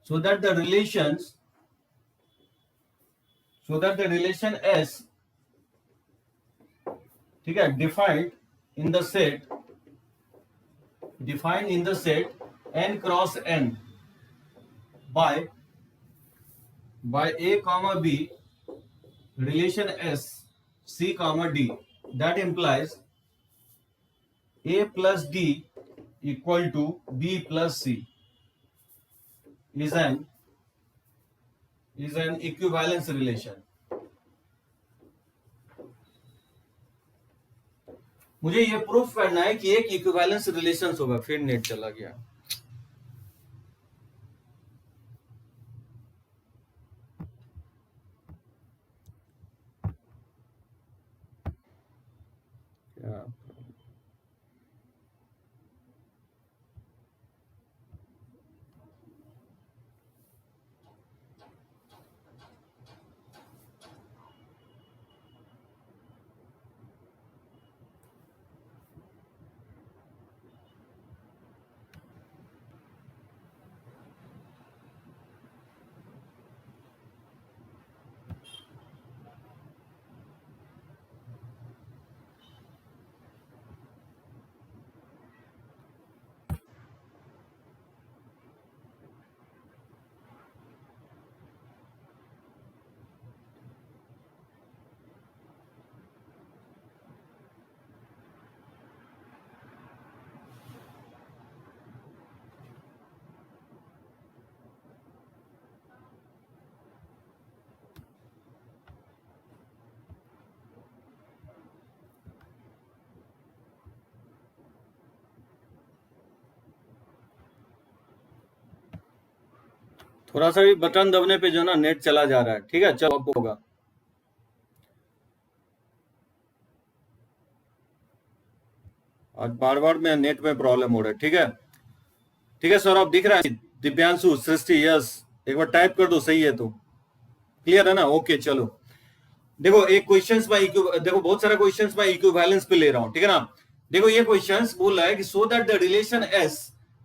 [SPEAKER 1] so that the relations, so that the relation S, ठीक है, defined in the set n cross n by a comma b relation S C comma D, that implies A plus D equal to B plus C is an equivalence relation. मुझे ये proof करना है कि एक equivalence relation होगा। फिर net चला गया। क्या थोड़ा सा भी बटन दबने पे जो ना नेट चला जा रहा है, ठीक है। चलो अब होगा। आज बार बार में नेट में प्रॉब्लम हो रहा है, ठीक है। ठीक है सौरभ दिख रहा है, दिव्यांशु, सृष्टि, यस एक बार टाइप कर दो, सही है तो क्लियर है ना। ओके चलो देखो एक क्वेश्चंस में देखो बहुत सारा क्वेश्चंस में इक्विवेलेंस पे ले रहा हूं, ठीक है ना। देखो ये क्वेश्चंस बोल रहा है कि so that the relation S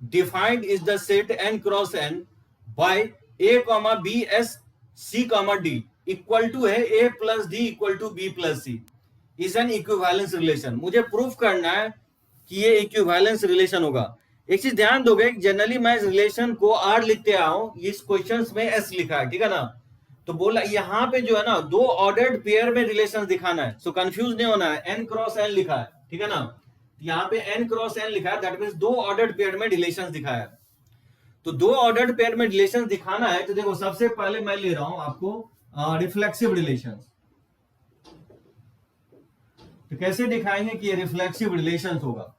[SPEAKER 1] defined is the set N cross N by A comma B S C comma D equal to है A plus D equal to B plus C is an equivalence relation. मुझे proof करना है कि ये equivalence relation होगा। एक चीज ध्यान दोगे, जनरली मैं इस रिलेशन को आर लिखते आया हूं, इस क्वेश्चंस में एस लिखा है, ठीक है ना। तो बोला यहाँ पे जो है ना दो ऑर्डर्ड पेयर में रिलेशन दिखाना है, सो कंफ्यूज नहीं होना है। एन क्रॉस एन लिखा है, ठीक है ना। यहाँ पे एन क्रॉस एन लिखा है, दैट मींस दो ऑर्डर्ड पेयर में रिलेशन दिखाया है। तो दो ऑर्डर्ड पेयर में रिलेशन दिखाना है तो देखो सबसे पहले मैं ले रहा हूं आपको रिफ्लेक्सिव रिलेशन। तो कैसे दिखाएंगे कि ये रिफ्लेक्सिव रिलेशन होगा?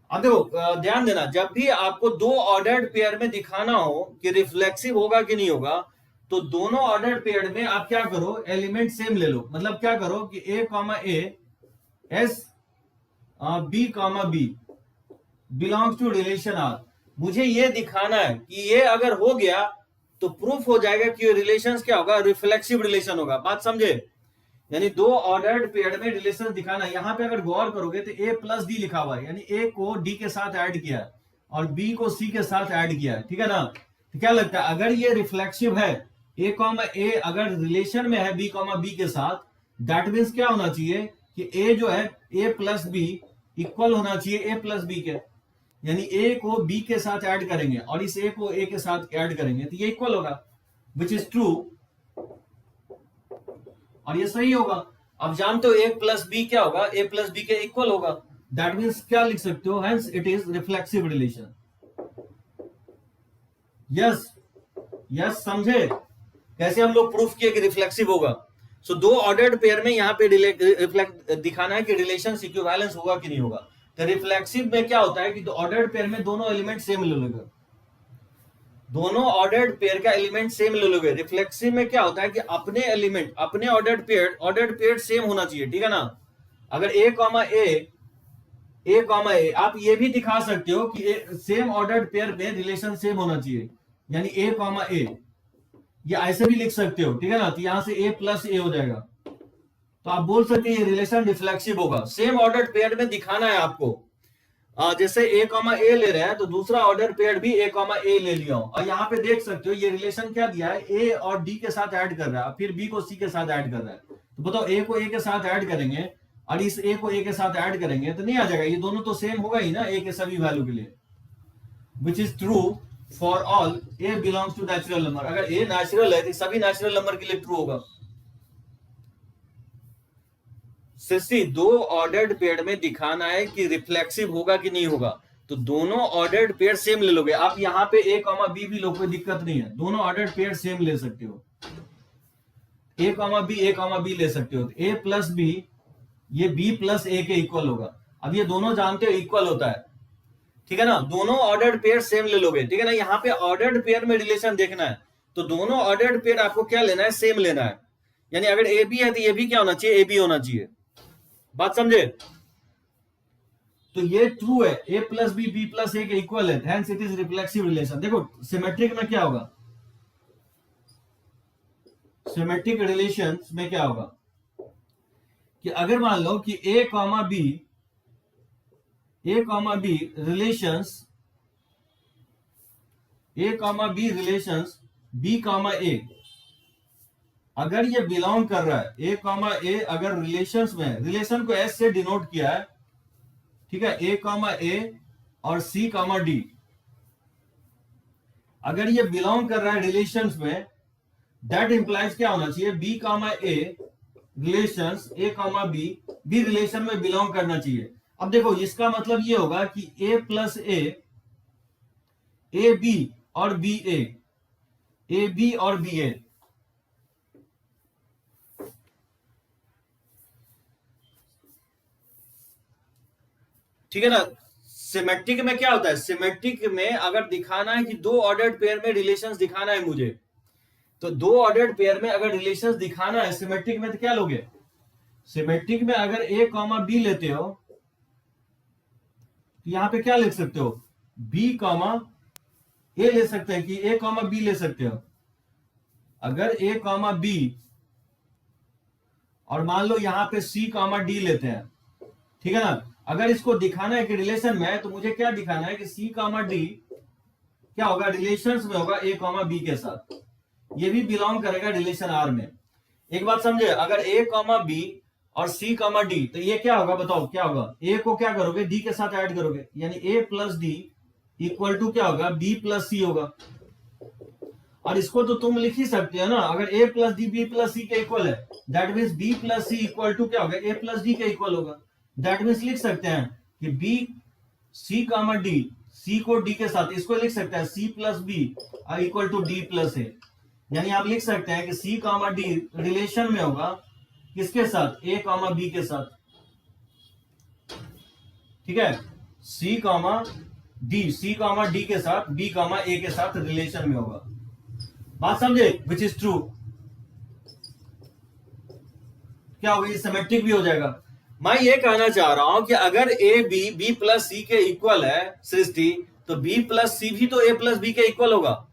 [SPEAKER 1] अब देखो ध्यान देना, जब भी आपको दो ऑर्डर्ड पेयर में दिखाना हो कि रिफ्लेक्सिव होगा कि नहीं होगा, तो दोनों ऑर्डर्ड पेयर में आप क्या करो, एलिमेंट सेम ले लो। मतलब क्या करो कि ए comma A S B comma B belongs to relation R. मुझे ये दिखाना है कि ये अगर हो गया तो प्रूफ हो जाएगा कि ये रिलेशंस क्या होगा, रिफ्लेक्सिव रिलेशन होगा। बात समझे? यानी दो ऑर्डर्ड पेयर में रिलेशन दिखाना। यहां पे अगर गौर करोगे तो ए प्लस डी लिखा हुआ है, यानी ए को डी के साथ ऐड किया है और बी को सी के साथ ऐड किया है, ठीक है ना? तो क्या लगता है, अगर ये रिफ्लेक्सिव है, ए कॉमा ए अगर रिलेशन में है बी कॉमा बी के साथ, दैट मीन्स क्या होना चाहिए कि ए जो है ए प्लस बी इक्वल होना चाहिए ए प्लस बी के। यानी ए को बी के साथ ऐड करेंगे और इस ए को ए के साथ ऐड करेंगे तो ये इक्वल होगा, विच इज ट्रू, और ये सही होगा। अब जानते हो ए प्लस बी क्या होगा, ए प्लस बी के इक्वल होगा। दैट मीन्स क्या लिख सकते हो, hence it is reflexive relation. Yes yes, समझे कैसे हम लोग प्रूफ किए कि रिफ्लेक्सिव होगा? सो दो ऑर्डर्ड पेयर में यहाँ पे रिफ्लेक्ट दिखाना है कि रिलेशन इक्विवेलेंस होगा कि नहीं होगा। तो रिफ्लेक्सिव में क्या होता है कि ऑर्डर्ड पेयर में दोनों एलिमेंट सेम ले लोगे, दोनों ऑर्डर्ड पेयर का एलिमेंट सेम ले लोगे। रिफ्लेक्सिव में क्या होता है कि अपने एलिमेंट अपने ऑर्डर्ड पेयर सेम होना चाहिए, ठीक है ना? अगर ए कॉमा ए आप ये भी दिखा सकते हो कि सेम ऑर्डर्ड पेयर में रिलेशन सेम होना चाहिए, यानी ए कॉमा ए, ये ऐसे भी लिख सकते हो, ठीक है ना? तो यहां से ए प्लस ए हो जाएगा, तो आप बोल सकते हैं ये रिलेशन रिफ्लेक्सिव होगा। सेम ऑर्डर्ड पेयर में दिखाना है आपको। जैसे ए कॉमा ए ले रहे हैं तो दूसरा ऑर्डर पेयर भी ए कॉमा ए ले लिया हूं, और यहाँ पे देख सकते हो ये रिलेशन क्या दिया है, ए और डी के साथ ऐड कर रहा है, फिर बी को सी के साथ ऐड कर रहा है। तो बताओ ए को ए के साथ ऐड करेंगे और इस ए को ए के साथ ऐड करेंगे तो नहीं आ जाएगा, ये दोनों तो सेम होगा ही ना ए के सभी वैल्यू के लिए, which is true for all A belongs to natural number. अगर ए नेचुरल है तो सभी नेचुरल नंबर के लिए ट्रू होगा। सिर्सी दो ऑर्डर्ड पेयर में दिखाना है कि रिफ्लेक्सिव होगा कि नहीं होगा, तो दोनों ऑर्डर्ड पेयर सेम ले लोगे। आप यहाँ पे ए कॉमा बी भी लो, कोई दिक्कत नहीं है, दोनों ऑर्डर्ड पेयर सेम ले सकते हो। ए कॉमा बी ले सकते हो। ए प्लस बी ये बी प्लस ए के इक्वल होगा। अब ये दोनों जानते हो इक्वल होता है, ठीक है ना? दोनों ऑर्डर्ड पेयर सेम ले लोगे, ठीक है ना? यहाँ पे ऑर्डर्ड पेयर में रिलेशन देखना है तो दोनों ऑर्डर्ड पेयर आपको क्या लेना है, सेम लेना है। यानी अगर ए बी है तो ये भी क्या होना चाहिए, ए बी होना चाहिए। बात समझे? तो ये ट्रू है, ए प्लस बी प्लस ए के इक्वल है, hence it is reflexive relation. देखो सिमेट्रिक में क्या होगा, सिमेट्रिक रिलेशंस में क्या होगा कि अगर मान लो कि ए comma B relations B comma A, अगर ये बिलोंग कर रहा है, ए कॉमा ए अगर रिलेशंस में, रिलेशन को एस से डिनोट किया है, ठीक है, ए कॉमा ए और सी कॉमा डी, अगर ये बिलोंग कर रहा है रिलेशंस में, दैट इंप्लाइज क्या होना चाहिए, B comma a relations A comma B relation में बिलोंग करना चाहिए। अब देखो इसका मतलब ये होगा कि ए प्लस ए बी और बी ए बी और बी ए, ठीक है ना? सिमेट्रिक में क्या होता है, सिमेट्रिक में अगर दिखाना है कि दो ऑर्डर्ड पेयर में रिलेशंस दिखाना है मुझे, तो दो ऑर्डर्ड पेयर में अगर रिलेशंस दिखाना है सिमेट्रिक में तो क्या लोगे, सिमेट्रिक में अगर ए कॉमा बी लेते हो तो यहां पे क्या लिख सकते हो, बी कॉमा ए ले सकते हैं कि ए कॉमा बी ले सकते हो। अगर ए कॉमा बी और मान लो यहां पे सी कॉमा डी लेते हैं, ठीक है ना? अगर इसको दिखाना है कि रिलेशन में है तो मुझे क्या दिखाना है कि सी कॉमा डी क्या होगा, रिलेशंस में होगा ए कॉमा बी के साथ, ये भी बिलोंग करेगा रिलेशन आर में। एक बात समझे, अगर ए कॉमा बी और सी कॉमा डी, तो ये क्या होगा, बताओ क्या होगा, ए को क्या करोगे, डी के साथ ऐड करोगे, यानी ए प्लस डी इक्वल टू क्या होगा, बी प्लस सी होगा। और इसको तो तुम लिख ही सकते हो ना, अगर A plus D B plus C के इक्वल है, that means B plus C equal to क्या होगा, ए प्लस डी के इक्वल होगा। दैट मीन्स लिख सकते हैं कि B C comma D, C को डी के साथ, इसको लिख सकते हैं C plus B equal to D plus A. यानी आप लिख सकते हैं कि सी कॉमा डी रिलेशन में होगा किसके साथ, ए कॉमा बी के साथ, ठीक है, सी कॉमा डी के साथ, बी कॉमा ए के साथ रिलेशन में होगा। बात समझे, विच इज ट्रू। क्या होगा, ये सिमेट्रिक भी हो जाएगा। मैं ये कहना चाह रहा हूं कि अगर ए बी प्लस सी के इक्वल है सृष्टि, तो बी प्लस सी भी तो ए प्लस बी के इक्वल होगा।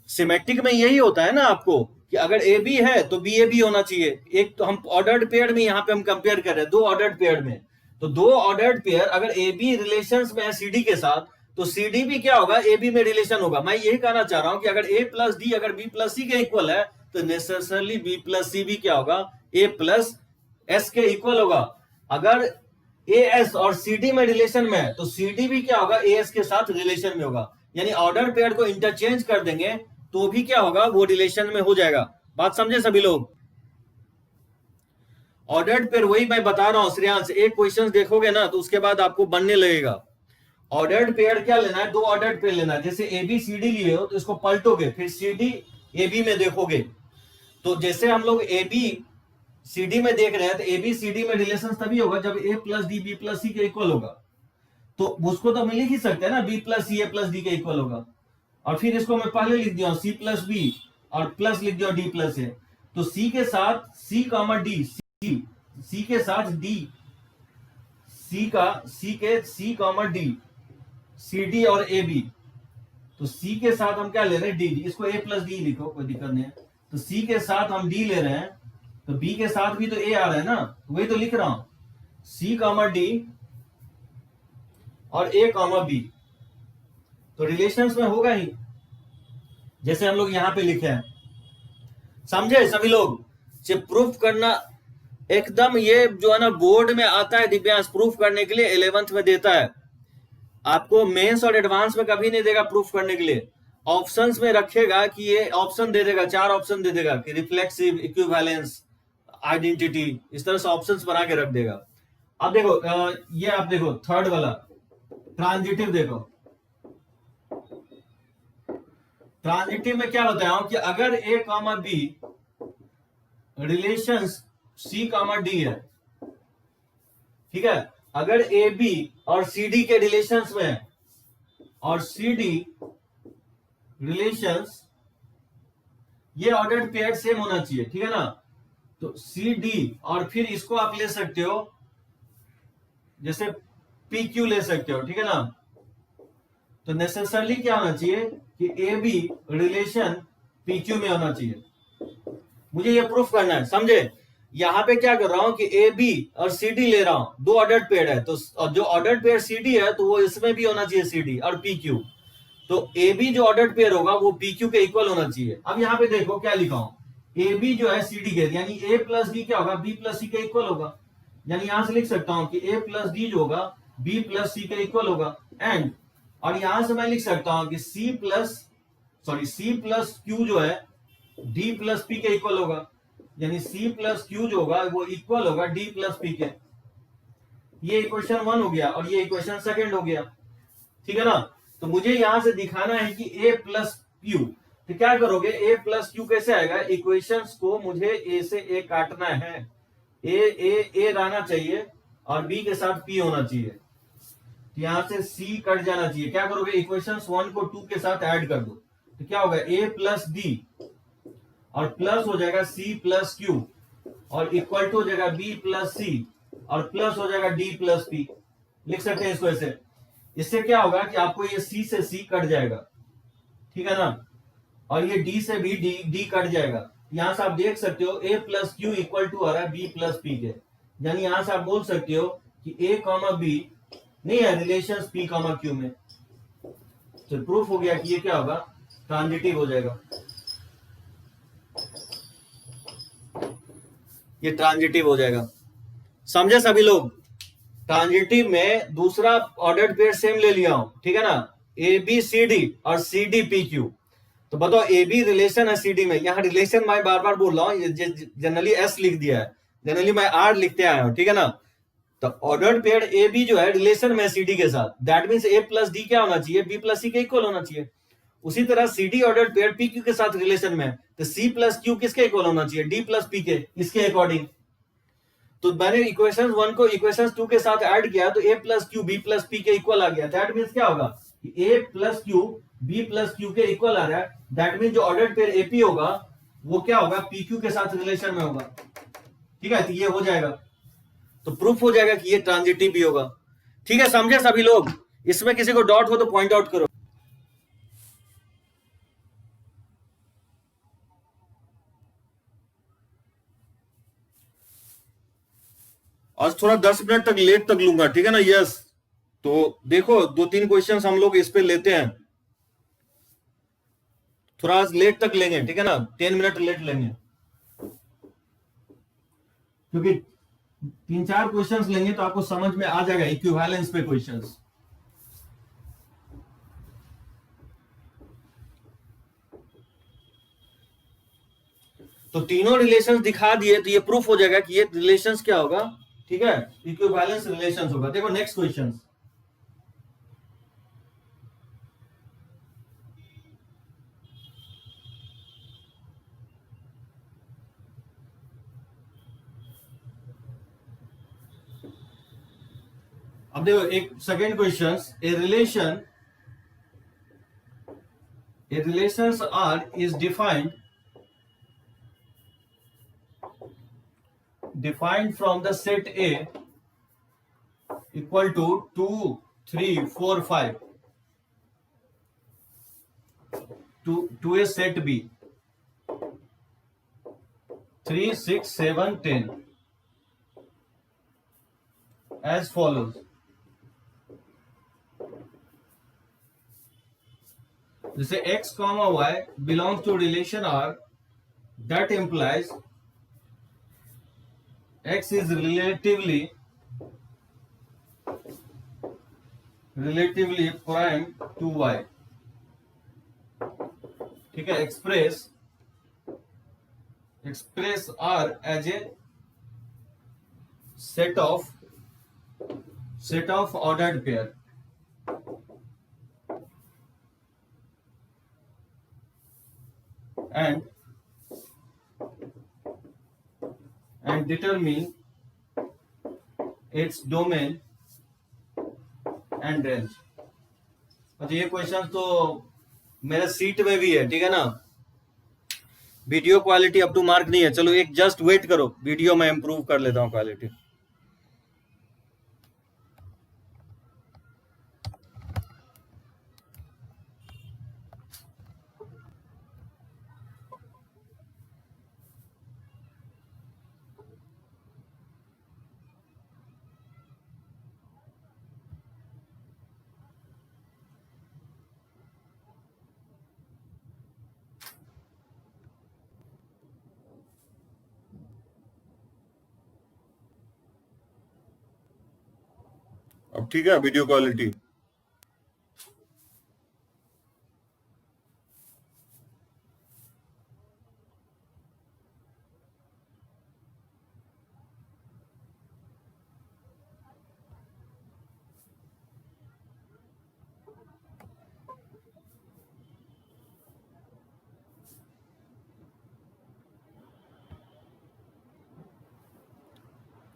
[SPEAKER 1] सिमेट्रिक में यही होता है ना आपको, कि अगर ए बी है तो बी ए बी होना चाहिए। एक तो हम ऑर्डर्ड पेयर में यहाँ पे हम कंपेयर कर रहे हैं, दो ऑर्डर्ड पेयर में, तो दो ऑर्डर्ड पेयर अगर ए बी रिलेशन में है सी डी के साथ, तो सी डी भी क्या होगा, ए बी में रिलेशन होगा। मैं यही कहना चाह रहा हूं कि अगर ए प्लस डी अगर बी प्लस सी के इक्वल है, तो नेसेसरली बी प्लस सी भी क्या होगा, ए प्लस एस के इक्वल होगा। अगर ए एस और सी डी में रिलेशन में है, तो सी डी भी क्या होगा, ए एस के साथ रिलेशन में होगा। यानी ऑर्डर पेयर को इंटरचेंज कर देंगे तो भी क्या होगा, वो रिलेशन में हो जाएगा। बात समझे सभी लोग। ऑर्डर्ड पेयर वही मैं बता रहा हूं श्रेयांश, एक क्वेश्चन देखोगे ना तो उसके बाद आपको बनने लगेगा। ऑर्डर्ड पेयर क्या लेना है, दो ऑर्डर्ड पेयर लेना है। जैसे ए बी सी डी लिए हो तो इसको पलटोगे, फिर सी डी ए बी में देखोगे। तो जैसे हम लोग ए बी सी डी में देख रहे हैं, तो ए बी सी डी में रिलेशन तभी होगा जब ए plus D B plus C के इक्वल होगा। तो उसको तो हम लिख ही सकते हैं ना, बी प्लस सी ए प्लस डी के इक्वल होगा। और फिर इसको मैं पहले लिख दिया सी प्लस बी और प्लस लिख दिया डी प्लस ए। तो सी के साथ सी कॉमा डी, सी के साथ डी, सी कॉमा डी, सी डी और ए बी। तो सी के साथ हम क्या ले रहे हैं, डी। इसको ए प्लस डी लिखो, कोई दिक्कत नहीं है। तो सी के साथ हम डी ले रहे हैं, तो बी के साथ भी तो ए आ रहा है ना, वही तो लिख रहा हूं, सी कॉमा डी और ए कॉमा बी। तो रिलेशंस में होगा ही, जैसे हम लोग यहां पे लिखे हैं। समझे सभी लोग। से प्रूफ करना एकदम, ये जो है ना बोर्ड में आता है दिव्यांश, प्रूफ करने के लिए 11th में देता है आपको, मेंस और एडवांस में कभी नहीं देगा प्रूफ करने के लिए। ऑप्शंस में रखेगा कि ये ऑप्शन दे देगा, 4 ऑप्शन दे देगा कि रिफ्लेक्सिव, इक्विवेलेंस, आइडेंटिटी, इस तरह से ऑप्शंस बना के रख देगा। अब देखो ये आप देखो थर्ड वाला ट्रांजिटिव, देखो ट्रांजिटिव में क्या बताया हूं कि अगर a comma B relation C comma D है, ठीक है, अगर ए बी और सी डी के रिलेशंस में है और सी डी रिलेशंस, ये ऑर्डर्ड पेयर सेम होना चाहिए, ठीक है ना। तो सी डी और फिर इसको आप ले सकते हो जैसे पी क्यू ले सकते हो, ठीक है ना। तो नेसेसरली क्या होना चाहिए कि A B relation P Q में होना चाहिए। मुझे ये प्रूफ करना है, समझे। यहां पे क्या कर रहा हूं कि ए बी और सी डी ले रहा हूं, दो ऑर्डर्ड पेयर है, तो जो ऑर्डर्ड पेयर सी डी है तो वो इसमें भी होना चाहिए सी डी और पी क्यू। तो ए बी जो ऑर्डर्ड पेयर होगा वो पी क्यू के इक्वल होना चाहिए। अब यहाँ पे देखो क्या लिखा हूं, ए बी जो है सी डी के, यानी ए प्लस डी क्या होगा, बी प्लस सी के इक्वल होगा। यानी यहां से लिख सकता हूं कि ए प्लस डी जो होगा बी प्लस सी के इक्वल होगा। एंड और यहां से मैं लिख सकता हूं कि सी प्लस क्यू जो है डी प्लस पी के इक्वल होगा। यानी सी प्लस क्यू जो होगा वो इक्वल होगा डी प्लस पी के। ये इक्वेशन 1 हो गया और ये इक्वेशन 2 हो गया, ठीक है ना। तो मुझे यहां से दिखाना है कि ए प्लस क्यू, तो क्या करोगे, ए प्लस क्यू कैसे आएगा, इक्वेशंस को मुझे ए से ए काटना है, ए रहना चाहिए और बी के साथ पी होना चाहिए। यहां से सी कट जाना चाहिए। क्या करोगे, इक्वेशंस 1 को 2 के साथ ऐड कर दो, तो क्या होगा, ए प्लस डी और प्लस हो जाएगा सी प्लस क्यू और इक्वल टू हो जाएगा बी प्लस सी और प्लस हो जाएगा डी प्लस पी। लिख सकते हैं इसको ऐसे। इससे क्या होगा कि आपको ये सी से सी कट जाएगा, ठीक है ना, और ये डी से भी डी कट जाएगा। यहां से आप देख सकते हो ए प्लस क्यू इक्वल टू आ रहा है बी प्लस पी के। यानी यहां से आप बोल सकते हो कि ए कॉमा बी नहीं है रिलेशन पी कॉमा क्यू में। तो प्रूफ हो गया कि ये क्या होगा, ट्रांजिटिव हो जाएगा। ये ट्रांजिटिव हो जाएगा, समझे सभी लोग। ट्रांजिटिव में दूसरा ऑर्डर्ड पेयर सेम ले लिया हूं, ठीक है ना, ए बी सी डी और सी डी पी क्यू। तो बताओ ए बी रिलेशन है सी डी में, यहाँ रिलेशन मैं बार बार बोल रहा हूँ, जनरली एस लिख दिया है, जनरली मैं आर लिखते आया हूं, ठीक है ना। तो ऑर्डर्ड पेयर ए बी जो है रिलेशन में सी डी के साथ, that means A plus D क्या होना चाहिए, बी प्लस सी के इक्वल होना चाहिए। उसी तरह C D ordered pair P Q के साथ रिलेशन में, तो सी प्लस क्यू किसके इक्वल होना चाहिए, डी प्लस पी के, इसके अकॉर्डिंग। तो मैंने इक्वेशन 1 को इक्वेशन 2 के साथ ऐड किया तो a plus Q B plus P के इक्वल आ गया। दैट मीन्स क्या होगा कि a plus Q B plus Q के इक्वल आ रहा है। दैट मीन्स जो ऑर्डर्ड पेयर एपी होगा वो क्या होगा, पी क्यू के साथ रिलेशन में होगा। ठीक है, तो ये हो जाएगा, तो प्रूफ हो जाएगा कि ये ट्रांजिटिव भी होगा। ठीक है, समझे सभी लोग? इसमें किसी को डाउट हो तो पॉइंट आउट करो। आज थोड़ा 10 मिनट तक लेट तक लूंगा, ठीक है ना? यस, तो देखो 2-3 क्वेश्चंस हम लोग इस पे लेते हैं, थोड़ा आज लेट तक लेंगे, ठीक है ना? 10 मिनट लेट लेंगे, क्योंकि 3-4 क्वेश्चंस लेंगे तो आपको समझ में आ जाएगा इक्विवेलेंस पे क्वेश्चंस। तो तीनों रिलेशंस दिखा दिए तो ये प्रूफ हो जाएगा कि ये रिलेशंस क्या होगा, ठीक है, इक्विवेलेंस रिलेशंस होगा। देखो नेक्स्ट क्वेश्चन, अब देखो एक second question, a relations R is defined from the set A equal to 2, 3, 4, 5 to a set B 3, 6, 7, 10 as follows. जैसे x, y belongs to relation R, that implies x is relatively prime to y। ठीक है, express R as a set of ordered pair। and determine its domain and range। अच्छा, ये question तो मेरा seat में भी है, ठीक है ना? Video quality up to mark नहीं है, चलो एक जस्ट वेट करो, वीडियो में इंप्रूव कर लेता हूं क्वालिटी। अब ठीक है वीडियो क्वालिटी?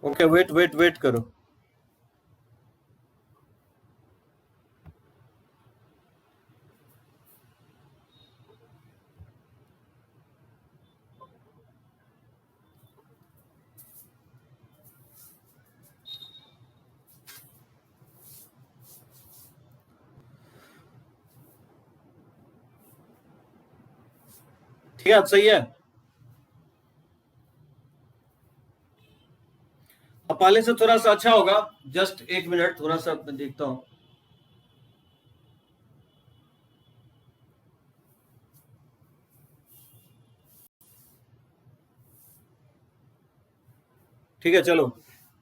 [SPEAKER 1] ओके, वेट करो। ठीक है, अब सही है? अब पहले से थोड़ा सा अच्छा होगा। जस्ट 1 मिनट, थोड़ा सा मैं देखता हूं। ठीक है, चलो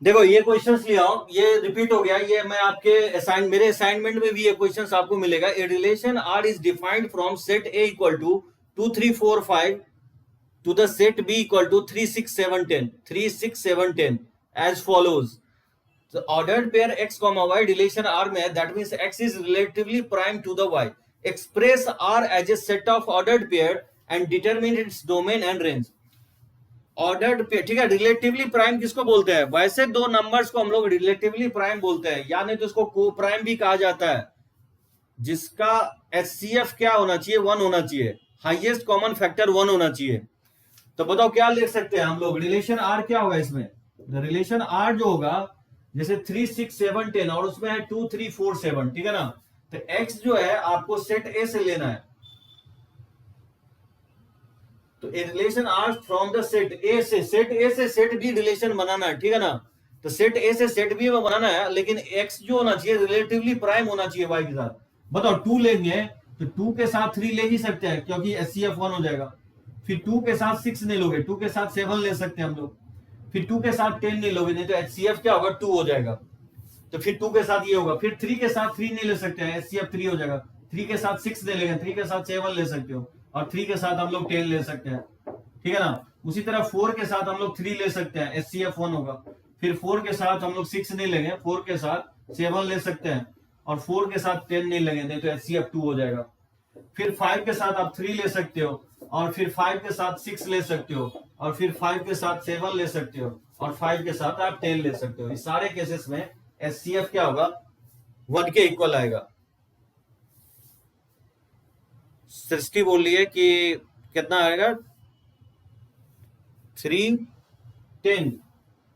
[SPEAKER 1] देखो ये क्वेश्चंस ले आओ, ये रिपीट हो गया, ये मैं आपके मेरे असाइनमेंट में भी ये क्वेश्चंस आपको मिलेगा। A relation R is defined from set A equal to 2, 3, 4, 5 to the set B equal to 3, 6, 7, 10 3, 6, 7, 10 as follows. The ordered pair x comma y relation R में, that means x is relatively prime to the y. Express R as a set of ordered pair and determine its domain and range. Ordered pair, ठीक है। Relatively prime किसको बोलते हैं? वैसे दो numbers को हम लोग रिलेटिवली प्राइम बोलते हैं, या नहीं तो इसको को प्राइम भी कहा जाता है, जिसका एचसीएफ क्या होना चाहिए? 1 होना चाहिए, हाईएस्ट कॉमन फैक्टर 1 होना चाहिए। तो बताओ क्या लिख सकते हैं हम लोग? रिलेशन आर क्या होगा इसमें? रिलेशन आर जो होगा, जैसे 3 6 7 10 और उसमें है 2 3 4 7, ठीक है ना। तो एक्स जो है आपको सेट ए से लेना है, तो A relation R from the set A से, सेट ए से सेट बी रिलेशन बनाना है, ठीक है ना। तो सेट ए से सेट बी में बनाना है, लेकिन एक्स जो होना चाहिए रिलेटिवली प्राइम होना चाहिए वाई के साथ। बताओ 2 लेंगे तो 2 के साथ 3 ले ही सकते हैं, क्योंकि एचसीएफ 1 हो जाएगा। फिर 2 के साथ 6 नहीं लोगे, 2 के साथ 7 ले सकते हैं हम लोग। फिर 2 के साथ 10 नहीं लोगे, नहीं तो एचसीएफ क्या होगा? 2 हो जाएगा। तो फिर 2 के साथ ये होगा। फिर 3 के साथ 3 नहीं ले सकते हैं, एचसीएफ 3 हो जाएगा। 3 के साथ 6 ले लेंगे, 3 के साथ 7 ले सकते हो, और 3 के साथ हम लोग 10 ले सकते हैं, ठीक है ना। उसी तरह 4 के साथ हम लोग 3 ले सकते हैं, एचसीएफ 1 होगा। फिर 4 के साथ हम लोग 6 नहीं लेंगे, 4 के साथ 7 ले सकते हैं, और 4 के साथ 10 नहीं लेंगे, नहीं तो एचसीएफ 2 हो जाएगा। फिर 5 के साथ आप 3 ले सकते हो, और फिर 5 के साथ 6 ले सकते हो, और फिर 5 के साथ 7 ले सकते हो, और 5 के साथ आप 10 ले सकते हो। इस सारे केसेस में एचसीएफ क्या होगा? 1 के इक्वल आएगा। सृष्टि बोल रही है कि कितना आएगा? 3 10,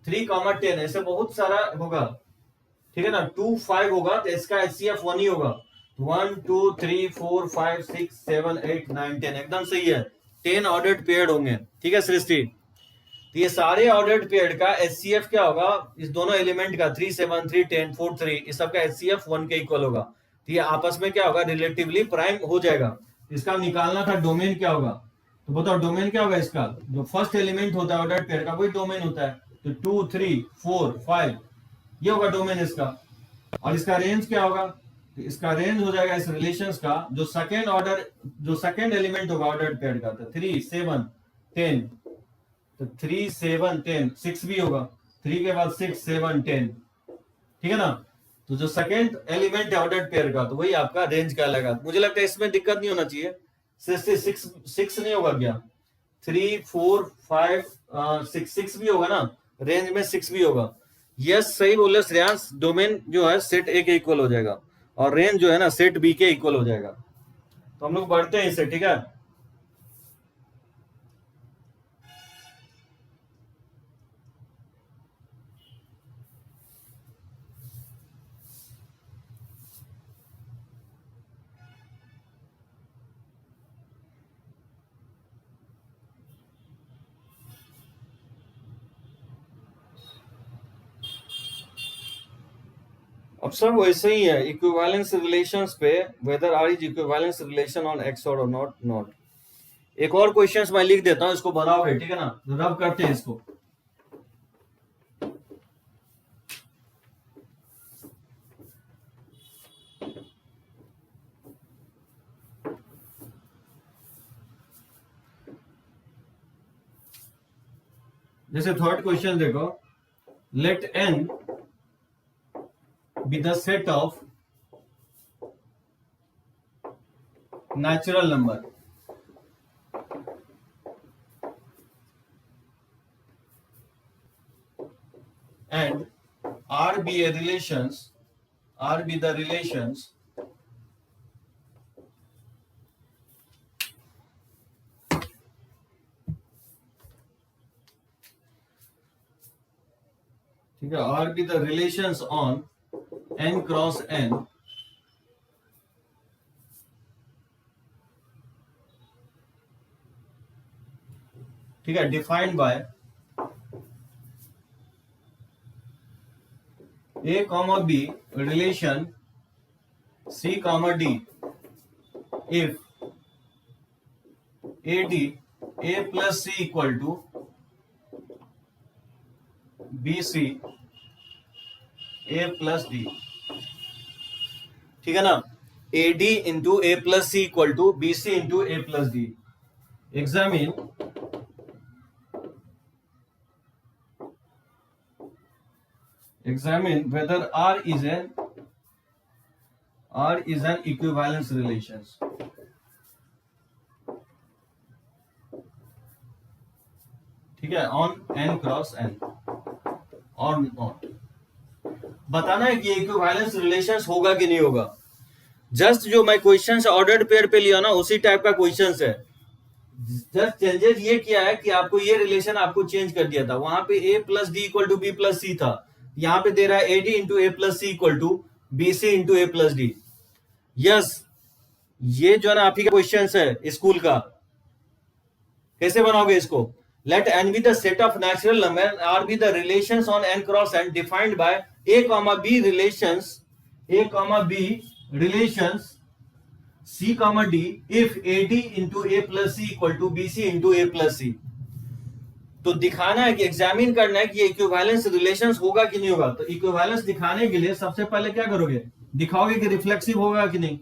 [SPEAKER 1] 3, 10, ऐसे बहुत सारा होगा, ठीक है ना। 2 5 होगा तो इसका एचसीएफ 1 ही होगा। 1 2 3 4 5 6 7 8 9 10, एकदम सही है। 10 ऑर्डर्ड पेयर्ड होंगे, ठीक है सृष्टि। तो ये सारे ऑर्डर्ड पेयर्ड का एचसीएफ क्या होगा? इस दोनों एलिमेंट का 3 7 3 10 4 3, इस सब का एचसीएफ 1 के इक्वल होगा। तो ये आपस में क्या होगा? रिलेटिवली प्राइम हो जाएगा। इसका निकालना था डोमेन क्या होगा, तो बताओ डोमेन क्या होगा इसका? जो फर्स्ट एलिमेंट होता है ऑर्डर्ड पेयर का, वही डोमेन होता है। तो 2 3 4 5 ये होगा डोमेन इसका। और इसका रेंज क्या होगा? तो इसका रेंज हो जाएगा इस रिलेशंस का, जो सेकंड एलिमेंट होगा ऑर्डर्ड पेयर का, तो 3 7 10, तो 3 7 10 6 भी होगा, 3 के बाद 6 7 10, ठीक है ना। तो जो सेकंड एलिमेंट है ऑर्डर्ड पेयर का, तो वही आपका रेंज का लगा। मुझे लगता है इसमें दिक्कत नहीं होना चाहिए। 6 नहीं होगा क्या? 3 4 5 6 6 भी होगा ना, रेंज में 6 भी होगा। यस सही बोले श्रेयांश, डोमेन जो है सेट ए के इक्वल हो जाएगा, और रेंज जो है ना सेट बी के इक्वल हो जाएगा। तो हम लोग बढ़ते हैं इसे, ठीक है। अब सब वैसे ही है इक्विवेलेंस रिलेशंस पे, whether R is equivalence relation on X और नॉट नॉट। एक और क्वेश्चंस मैं लिख देता हूं, इसको बनाओगे, ठीक है ना। रब करते हैं इसको। जैसे थर्ड क्वेश्चन देखो, let N be the set of natural number and R be a relations, R be the relations ठीक है, R be the relations on n cross n, ठीक है, defined by A comma B relation C comma D if AD A plus C equal to BC A plus D, ठीक है ना। AD into A plus C equal to BC into A plus D। Examine whether R is an equivalence relations, ठीक है, on n cross n और not. बताना है कि equivalence relations होगा कि नहीं होगा। जस्ट जो मैं क्वेश्चंस ऑर्डर्ड पेयर पे लिया ना उसी टाइप का क्वेश्चंस है। जस्ट चेंजेस ये किया है कि आपको ये रिलेशन आपको चेंज कर दिया था। वहां पे a plus D equal to B plus C था, यहाँ पे दे रहा है AD into A plus C equal to B C into A plus D. Yes, ये जो है ना आप ही का क्वेश्चन है स्कूल का। कैसे बनाओगे इसको? Let N be the set of natural number, R be the relations on N cross N defined by A comma B relations, A comma B relations C comma D if AD into A plus C equal to BC into A plus C। तो दिखाना है कि examine करना है कि ये equivalence relations होगा कि नहीं होगा। तो इक्विवेलेंस दिखाने के लिए सबसे पहले क्या करोगे? दिखाओगे कि रिफ्लेक्सिव होगा कि नहीं।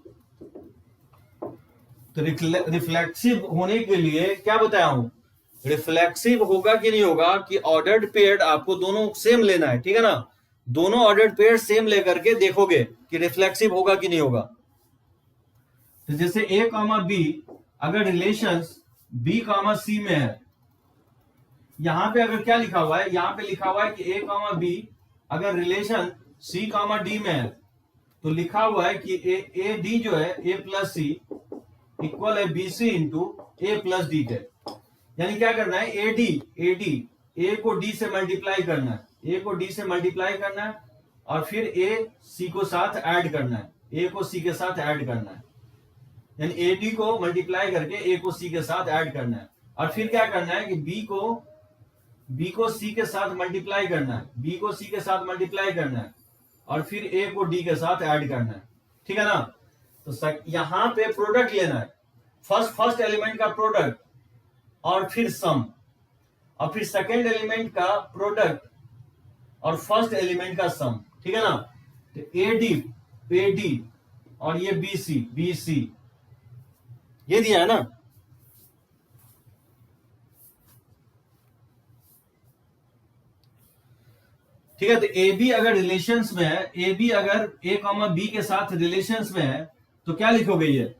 [SPEAKER 1] तो रिफ्लेक्सिव होने के लिए क्या बताया हूं? रिफ्लेक्सिव होगा कि नहीं होगा कि ऑर्डर्ड पेयर आपको दोनों सेम लेना है, ठीक है ना। दोनों ऑर्डर्ड पेयर सेम लेकर के देखोगे कि रिफ्लेक्सिव होगा कि नहीं होगा। तो जैसे a कॉमा बी अगर रिलेशंस b कॉमा सी में है, यहां पे अगर क्या लिखा हुआ है, यहां पे लिखा हुआ है कि a कॉमा बी अगर रिलेशन c कॉमा डी में है, तो लिखा हुआ है कि ए डी जो है a प्लस सी इक्वल है B C into A plus D के। यानी क्या करना है? ए डी ए को डी से मल्टीप्लाई करना है, ए को डी से मल्टीप्लाई करना है और फिर ए सी को साथ ऐड करना है, ए को सी के साथ ऐड करना है। यानी ए डी को मल्टीप्लाई करके ए को सी के साथ ऐड करना है और फिर क्या करना है कि बी को सी के साथ मल्टीप्लाई करना है, बी को सी के साथ मल्टीप्लाई करना है और फिर ए को डी के साथ ऐड करना है, ठीक है ना। तो यहां पे प्रोडक्ट लेना है, फर्स्ट एलिमेंट का प्रोडक्ट और फिर सम, और फिर सेकेंड एलिमेंट का प्रोडक्ट और फर्स्ट एलिमेंट का सम, ठीक है ना। तो ए डी और ये बी सी ये दिया है ना। ठीक है, तो ए बी अगर रिलेशंस में है, ए बी अगर ए कॉमा बी के साथ रिलेशंस में है तो क्या लिखोगे? ये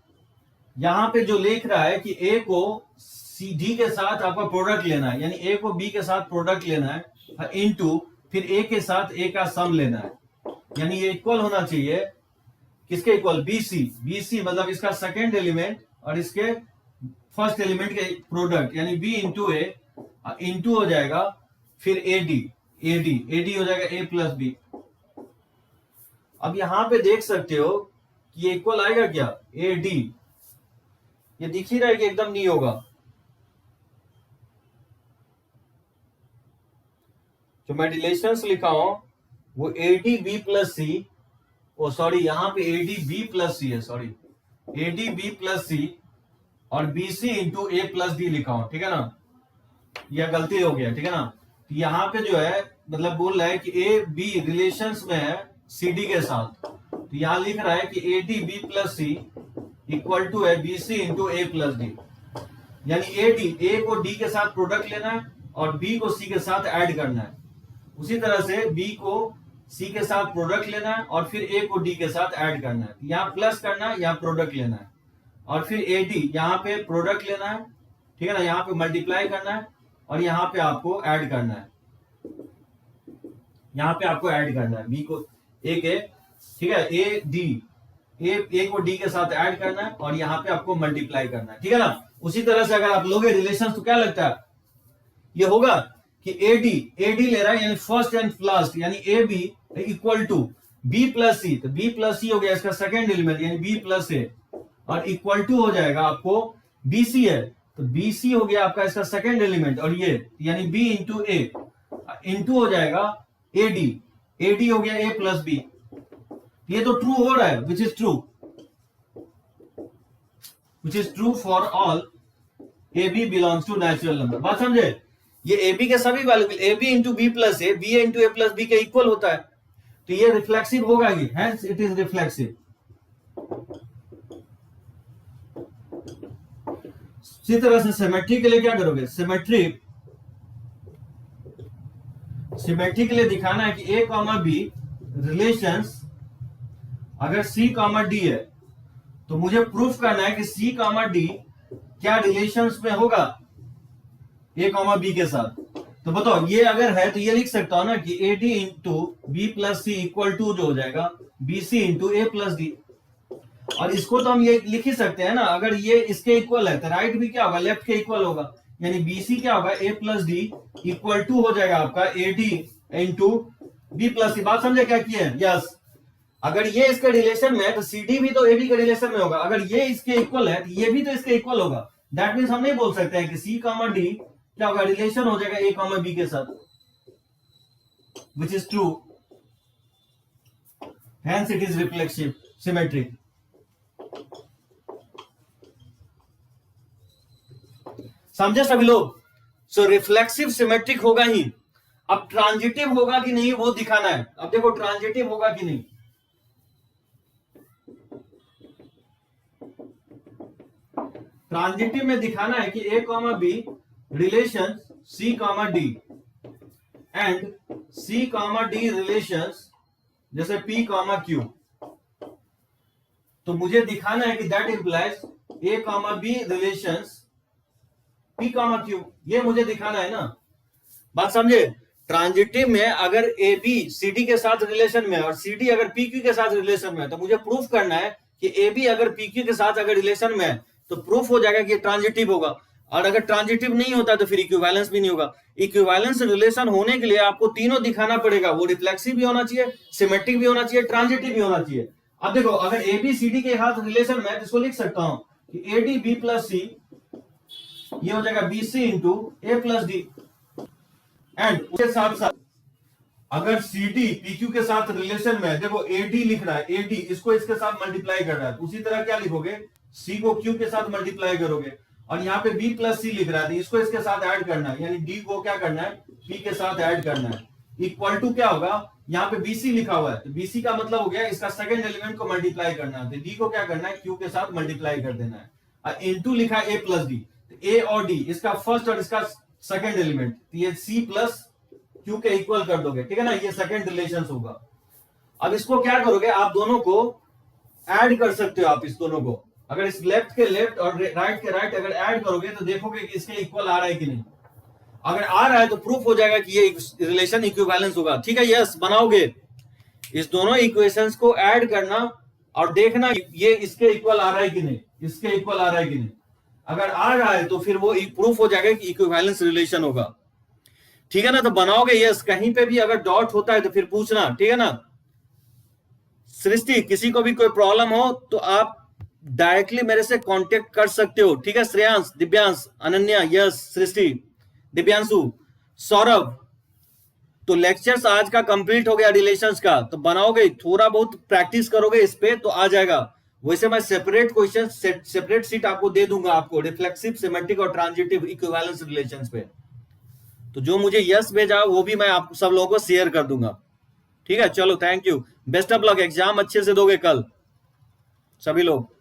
[SPEAKER 1] यहां पे जो लिख रहा है कि ए को सी डी के साथ आपका प्रोडक्ट लेना है, यानी ए को बी के साथ प्रोडक्ट लेना है इनटू फिर ए के साथ ए का सम लेना है। यानी ये इक्वल होना चाहिए किसके इक्वल? बी सी मतलब इसका सेकेंड एलिमेंट और इसके फर्स्ट एलिमेंट के प्रोडक्ट, यानी बी इंटू ए इंटू हो जाएगा फिर ए डी हो जाएगा ए प्लस बी। अब यहां पे देख सकते हो कि ये इक्वल आएगा क्या? ए डी, ये दिख ही रहा है कि एकदम नहीं होगा। जो मैं रिलेशंस लिखा हूं वो A D B plus C, oh sorry यहां पे A D B plus C है, sorry A D B plus C और B C into A plus D लिखा हूं, ठीक है ना। यह गलती हो गया, ठीक है ना। यहां पे जो है मतलब बोल रहा है कि ए बी रिलेशंस में है सी डी के साथ, तो यहां लिख रहा है कि A D B plus C equal to है B C into A plus D. यानी ए को डी के साथ प्रोडक्ट लेना है और बी को सी के साथ ऐड करना है। उसी तरह से बी को सी के साथ प्रोडक्ट लेना है और फिर ए को डी के साथ ऐड करना है। यहाँ प्लस करना है, यहाँ प्रोडक्ट लेना है और फिर ए डी यहाँ पे प्रोडक्ट लेना है, ठीक है ना। यहाँ पे मल्टीप्लाई करना है और यहाँ पे आपको ऐड करना है, यहाँ पे आपको ऐड करना है बी को ए के, ठीक है। ए डी ए को डी के साथ ऐड करना है और यहाँ पे आपको मल्टीप्लाई करना है, ठीक है ना। उसी तरह से अगर आप लोगे रिलेशन तो क्या लगता है? ये होगा कि ए डी ले रहा है यानी फर्स्ट एंड लास्ट, यानी A B equal to B plus C, तो बी प्लस सी हो गया इसका सेकेंड एलिमेंट यानी बी प्लस ए और इक्वल टू हो जाएगा आपको बी सी है, तो बी सी हो गया आपका इसका सेकेंड एलिमेंट और ये यानी बी इंटू ए इंटू हो जाएगा ए डी हो गया ए प्लस बी। ये तो ट्रू हो रहा है, which is true for all A B belongs to natural number. बात समझे? ये ए बी के सभी value A B into B plus A, B into A plus B के इक्वल होता है, तो ये रिफ्लेक्सिव होगा ही, हेंस इट इज रिफ्लेक्सिव। इसी तरह से सिमेट्री के लिए क्या करोगे? सिमेट्री के लिए दिखाना है कि ए कॉमा बी रिलेशंस अगर सी कॉमा डी है तो मुझे प्रूफ करना है कि सी कॉमा डी क्या रिलेशंस में होगा ए कॉमा बी के साथ। तो बताओ ये अगर है तो ये लिख सकता हूं ना कि A D into B plus C equal to जो हो जाएगा B C into A plus D. और इसको तो हम ये लिख ही सकते हैं ना, अगर ये इसके इक्वल है तो राइट भी क्या होगा, लेफ्ट के इक्वल होगा, यानी बीसी क्या होगा A plus D equal to हो जाएगा आपका A D into B plus C. बात समझे क्या किए? यस। अगर ये इसके रिलेशन में है तो सी डी भी तो ए बी के रिलेशन में होगा, अगर ये इसके इक्वल है तो ये भी तो इसके इक्वल होगा। दैट मीन्स हम नहीं बोल सकते हैं कि सी कामा डी क्या होगा, रिलेशन हो जाएगा ए कामा बी के साथ, विच is true, hence it is reflexive symmetric. समझे सभी लोग? सो रिफ्लेक्सिव सिमेट्रिक होगा ही। अब ट्रांजिटिव होगा कि नहीं वो दिखाना है। अब देखो ट्रांजिटिव होगा कि नहीं, ट्रांजिटिव में दिखाना है कि ए comma B relation C comma D and C comma D relation जैसे पी कॉमा क्यू। तो मुझे दिखाना है कि that implies A comma B relations P comma Q, ये मुझे दिखाना है ना। बात समझे? ट्रांजिटिव में अगर ए बी सी डी के साथ रिलेशन में और सी डी अगर पी क्यू के साथ रिलेशन में, तो मुझे प्रूफ करना है कि ए बी अगर पी क्यू के साथ अगर रिलेशन में है तो प्रूफ हो जाएगा कि ट्रांजिटिव होगा। और अगर ट्रांजिटिव नहीं होता तो फिर इक्विवेलेंस भी नहीं होगा। इक्विवेलेंस रिलेशन होने के लिए आपको तीनों दिखाना पड़ेगा, वो रिफ्लेक्सिव भी होना चाहिए, सिमेट्रिक भी होना चाहिए, ट्रांजिटिव भी होना चाहिए। अब देखो अगर ए बी सी डी के साथ रिलेशन में है तो इसको लिख सकता हूं कि A D B plus C ये हो जाएगा B C into A plus D. And उसके साथ साथ अगर सी डी पी क्यू के साथ रिलेशन में है, देखो ए डी लिख रहा है, ए डी इसको इसके साथ मल्टीप्लाई कर रहा है, उसी तरह क्या लिखोगे, सी को क्यू के साथ मल्टीप्लाई करोगे। और यहाँ पे बी प्लस सी लिख रहा है, इसको इसके साथ ऐड करना है, यानी डी को क्या करना है, पी के साथ ऐड करना है। इक्वल टू क्या होगा, यहाँ पे बीसी लिखा हुआ है तो बीसी का मतलब हो गया इसका सेकंड एलिमेंट को मल्टीप्लाई करना है, तो डी को क्या करना है, क्यू के साथ मल्टीप्लाई कर देना है। और इनटू लिखा है ए प्लस डी, ए और डी इसका फर्स्ट और इसका सेकंड एलिमेंट, तो ये सी प्लस क्यू के इक्वल कर दोगे, ठीक है ना, ये सेकंड रिलेशन होगा। अब इसको क्या करोगे, आप दोनों को ऐड कर सकते हो। आप इस दोनों को अगर इस लेफ्ट के लेफ्ट और राइट के राइट अगर ऐड करोगे तो देखोगे कि इसके इक्वल आ रहा है कि नहीं। अगर आ रहा है तो प्रूफ हो जाएगा कि ये रिलेशन इक्विवेलेंस होगा, ठीक है। यस, बनाओगे इस दोनों इक्वेशंस को ऐड करना और देखना ये इसके इक्वल आ रहा है कि नहीं, इसके इक्वल आ रहा है कि नहीं। अगर आ रहा है तो फिर वो प्रूफ हो जाएगा कि इक्विवेलेंस रिलेशन होगा, ठीक है ना। तो बनाओगे यस, कहीं पे भी अगर डॉट होता है तो फिर पूछना, ठीक है ना। सृष्टि, किसी को भी कोई प्रॉब्लम हो तो आप डायरेक्टली मेरे से कांटेक्ट कर सकते हो, ठीक है। श्रेयांश, दिव्यांश, अनन्या, यस, सृष्टि, दिव्यांशु, सौरभ। तो लेक्चर्स आज का कंप्लीट हो गया रिलेशंस का। तो बनाओगे, थोड़ा बहुत प्रैक्टिस करोगे इस पे तो आ जाएगा। वैसे मैं सेपरेट क्वेश्चन सेपरेट सीट आपको दे दूंगा, आपको रिफ्लेक्सिव, सिमेट्रिक और ट्रांजिटिव इक्विवेलेंस रिलेशंस पे। तो जो मुझे यस भेजा वो भी मैं आप सब लोगों को शेयर कर दूंगा, ठीक है। चलो, thank you, best of luck, exam अच्छे से दोगे कल सभी लोग।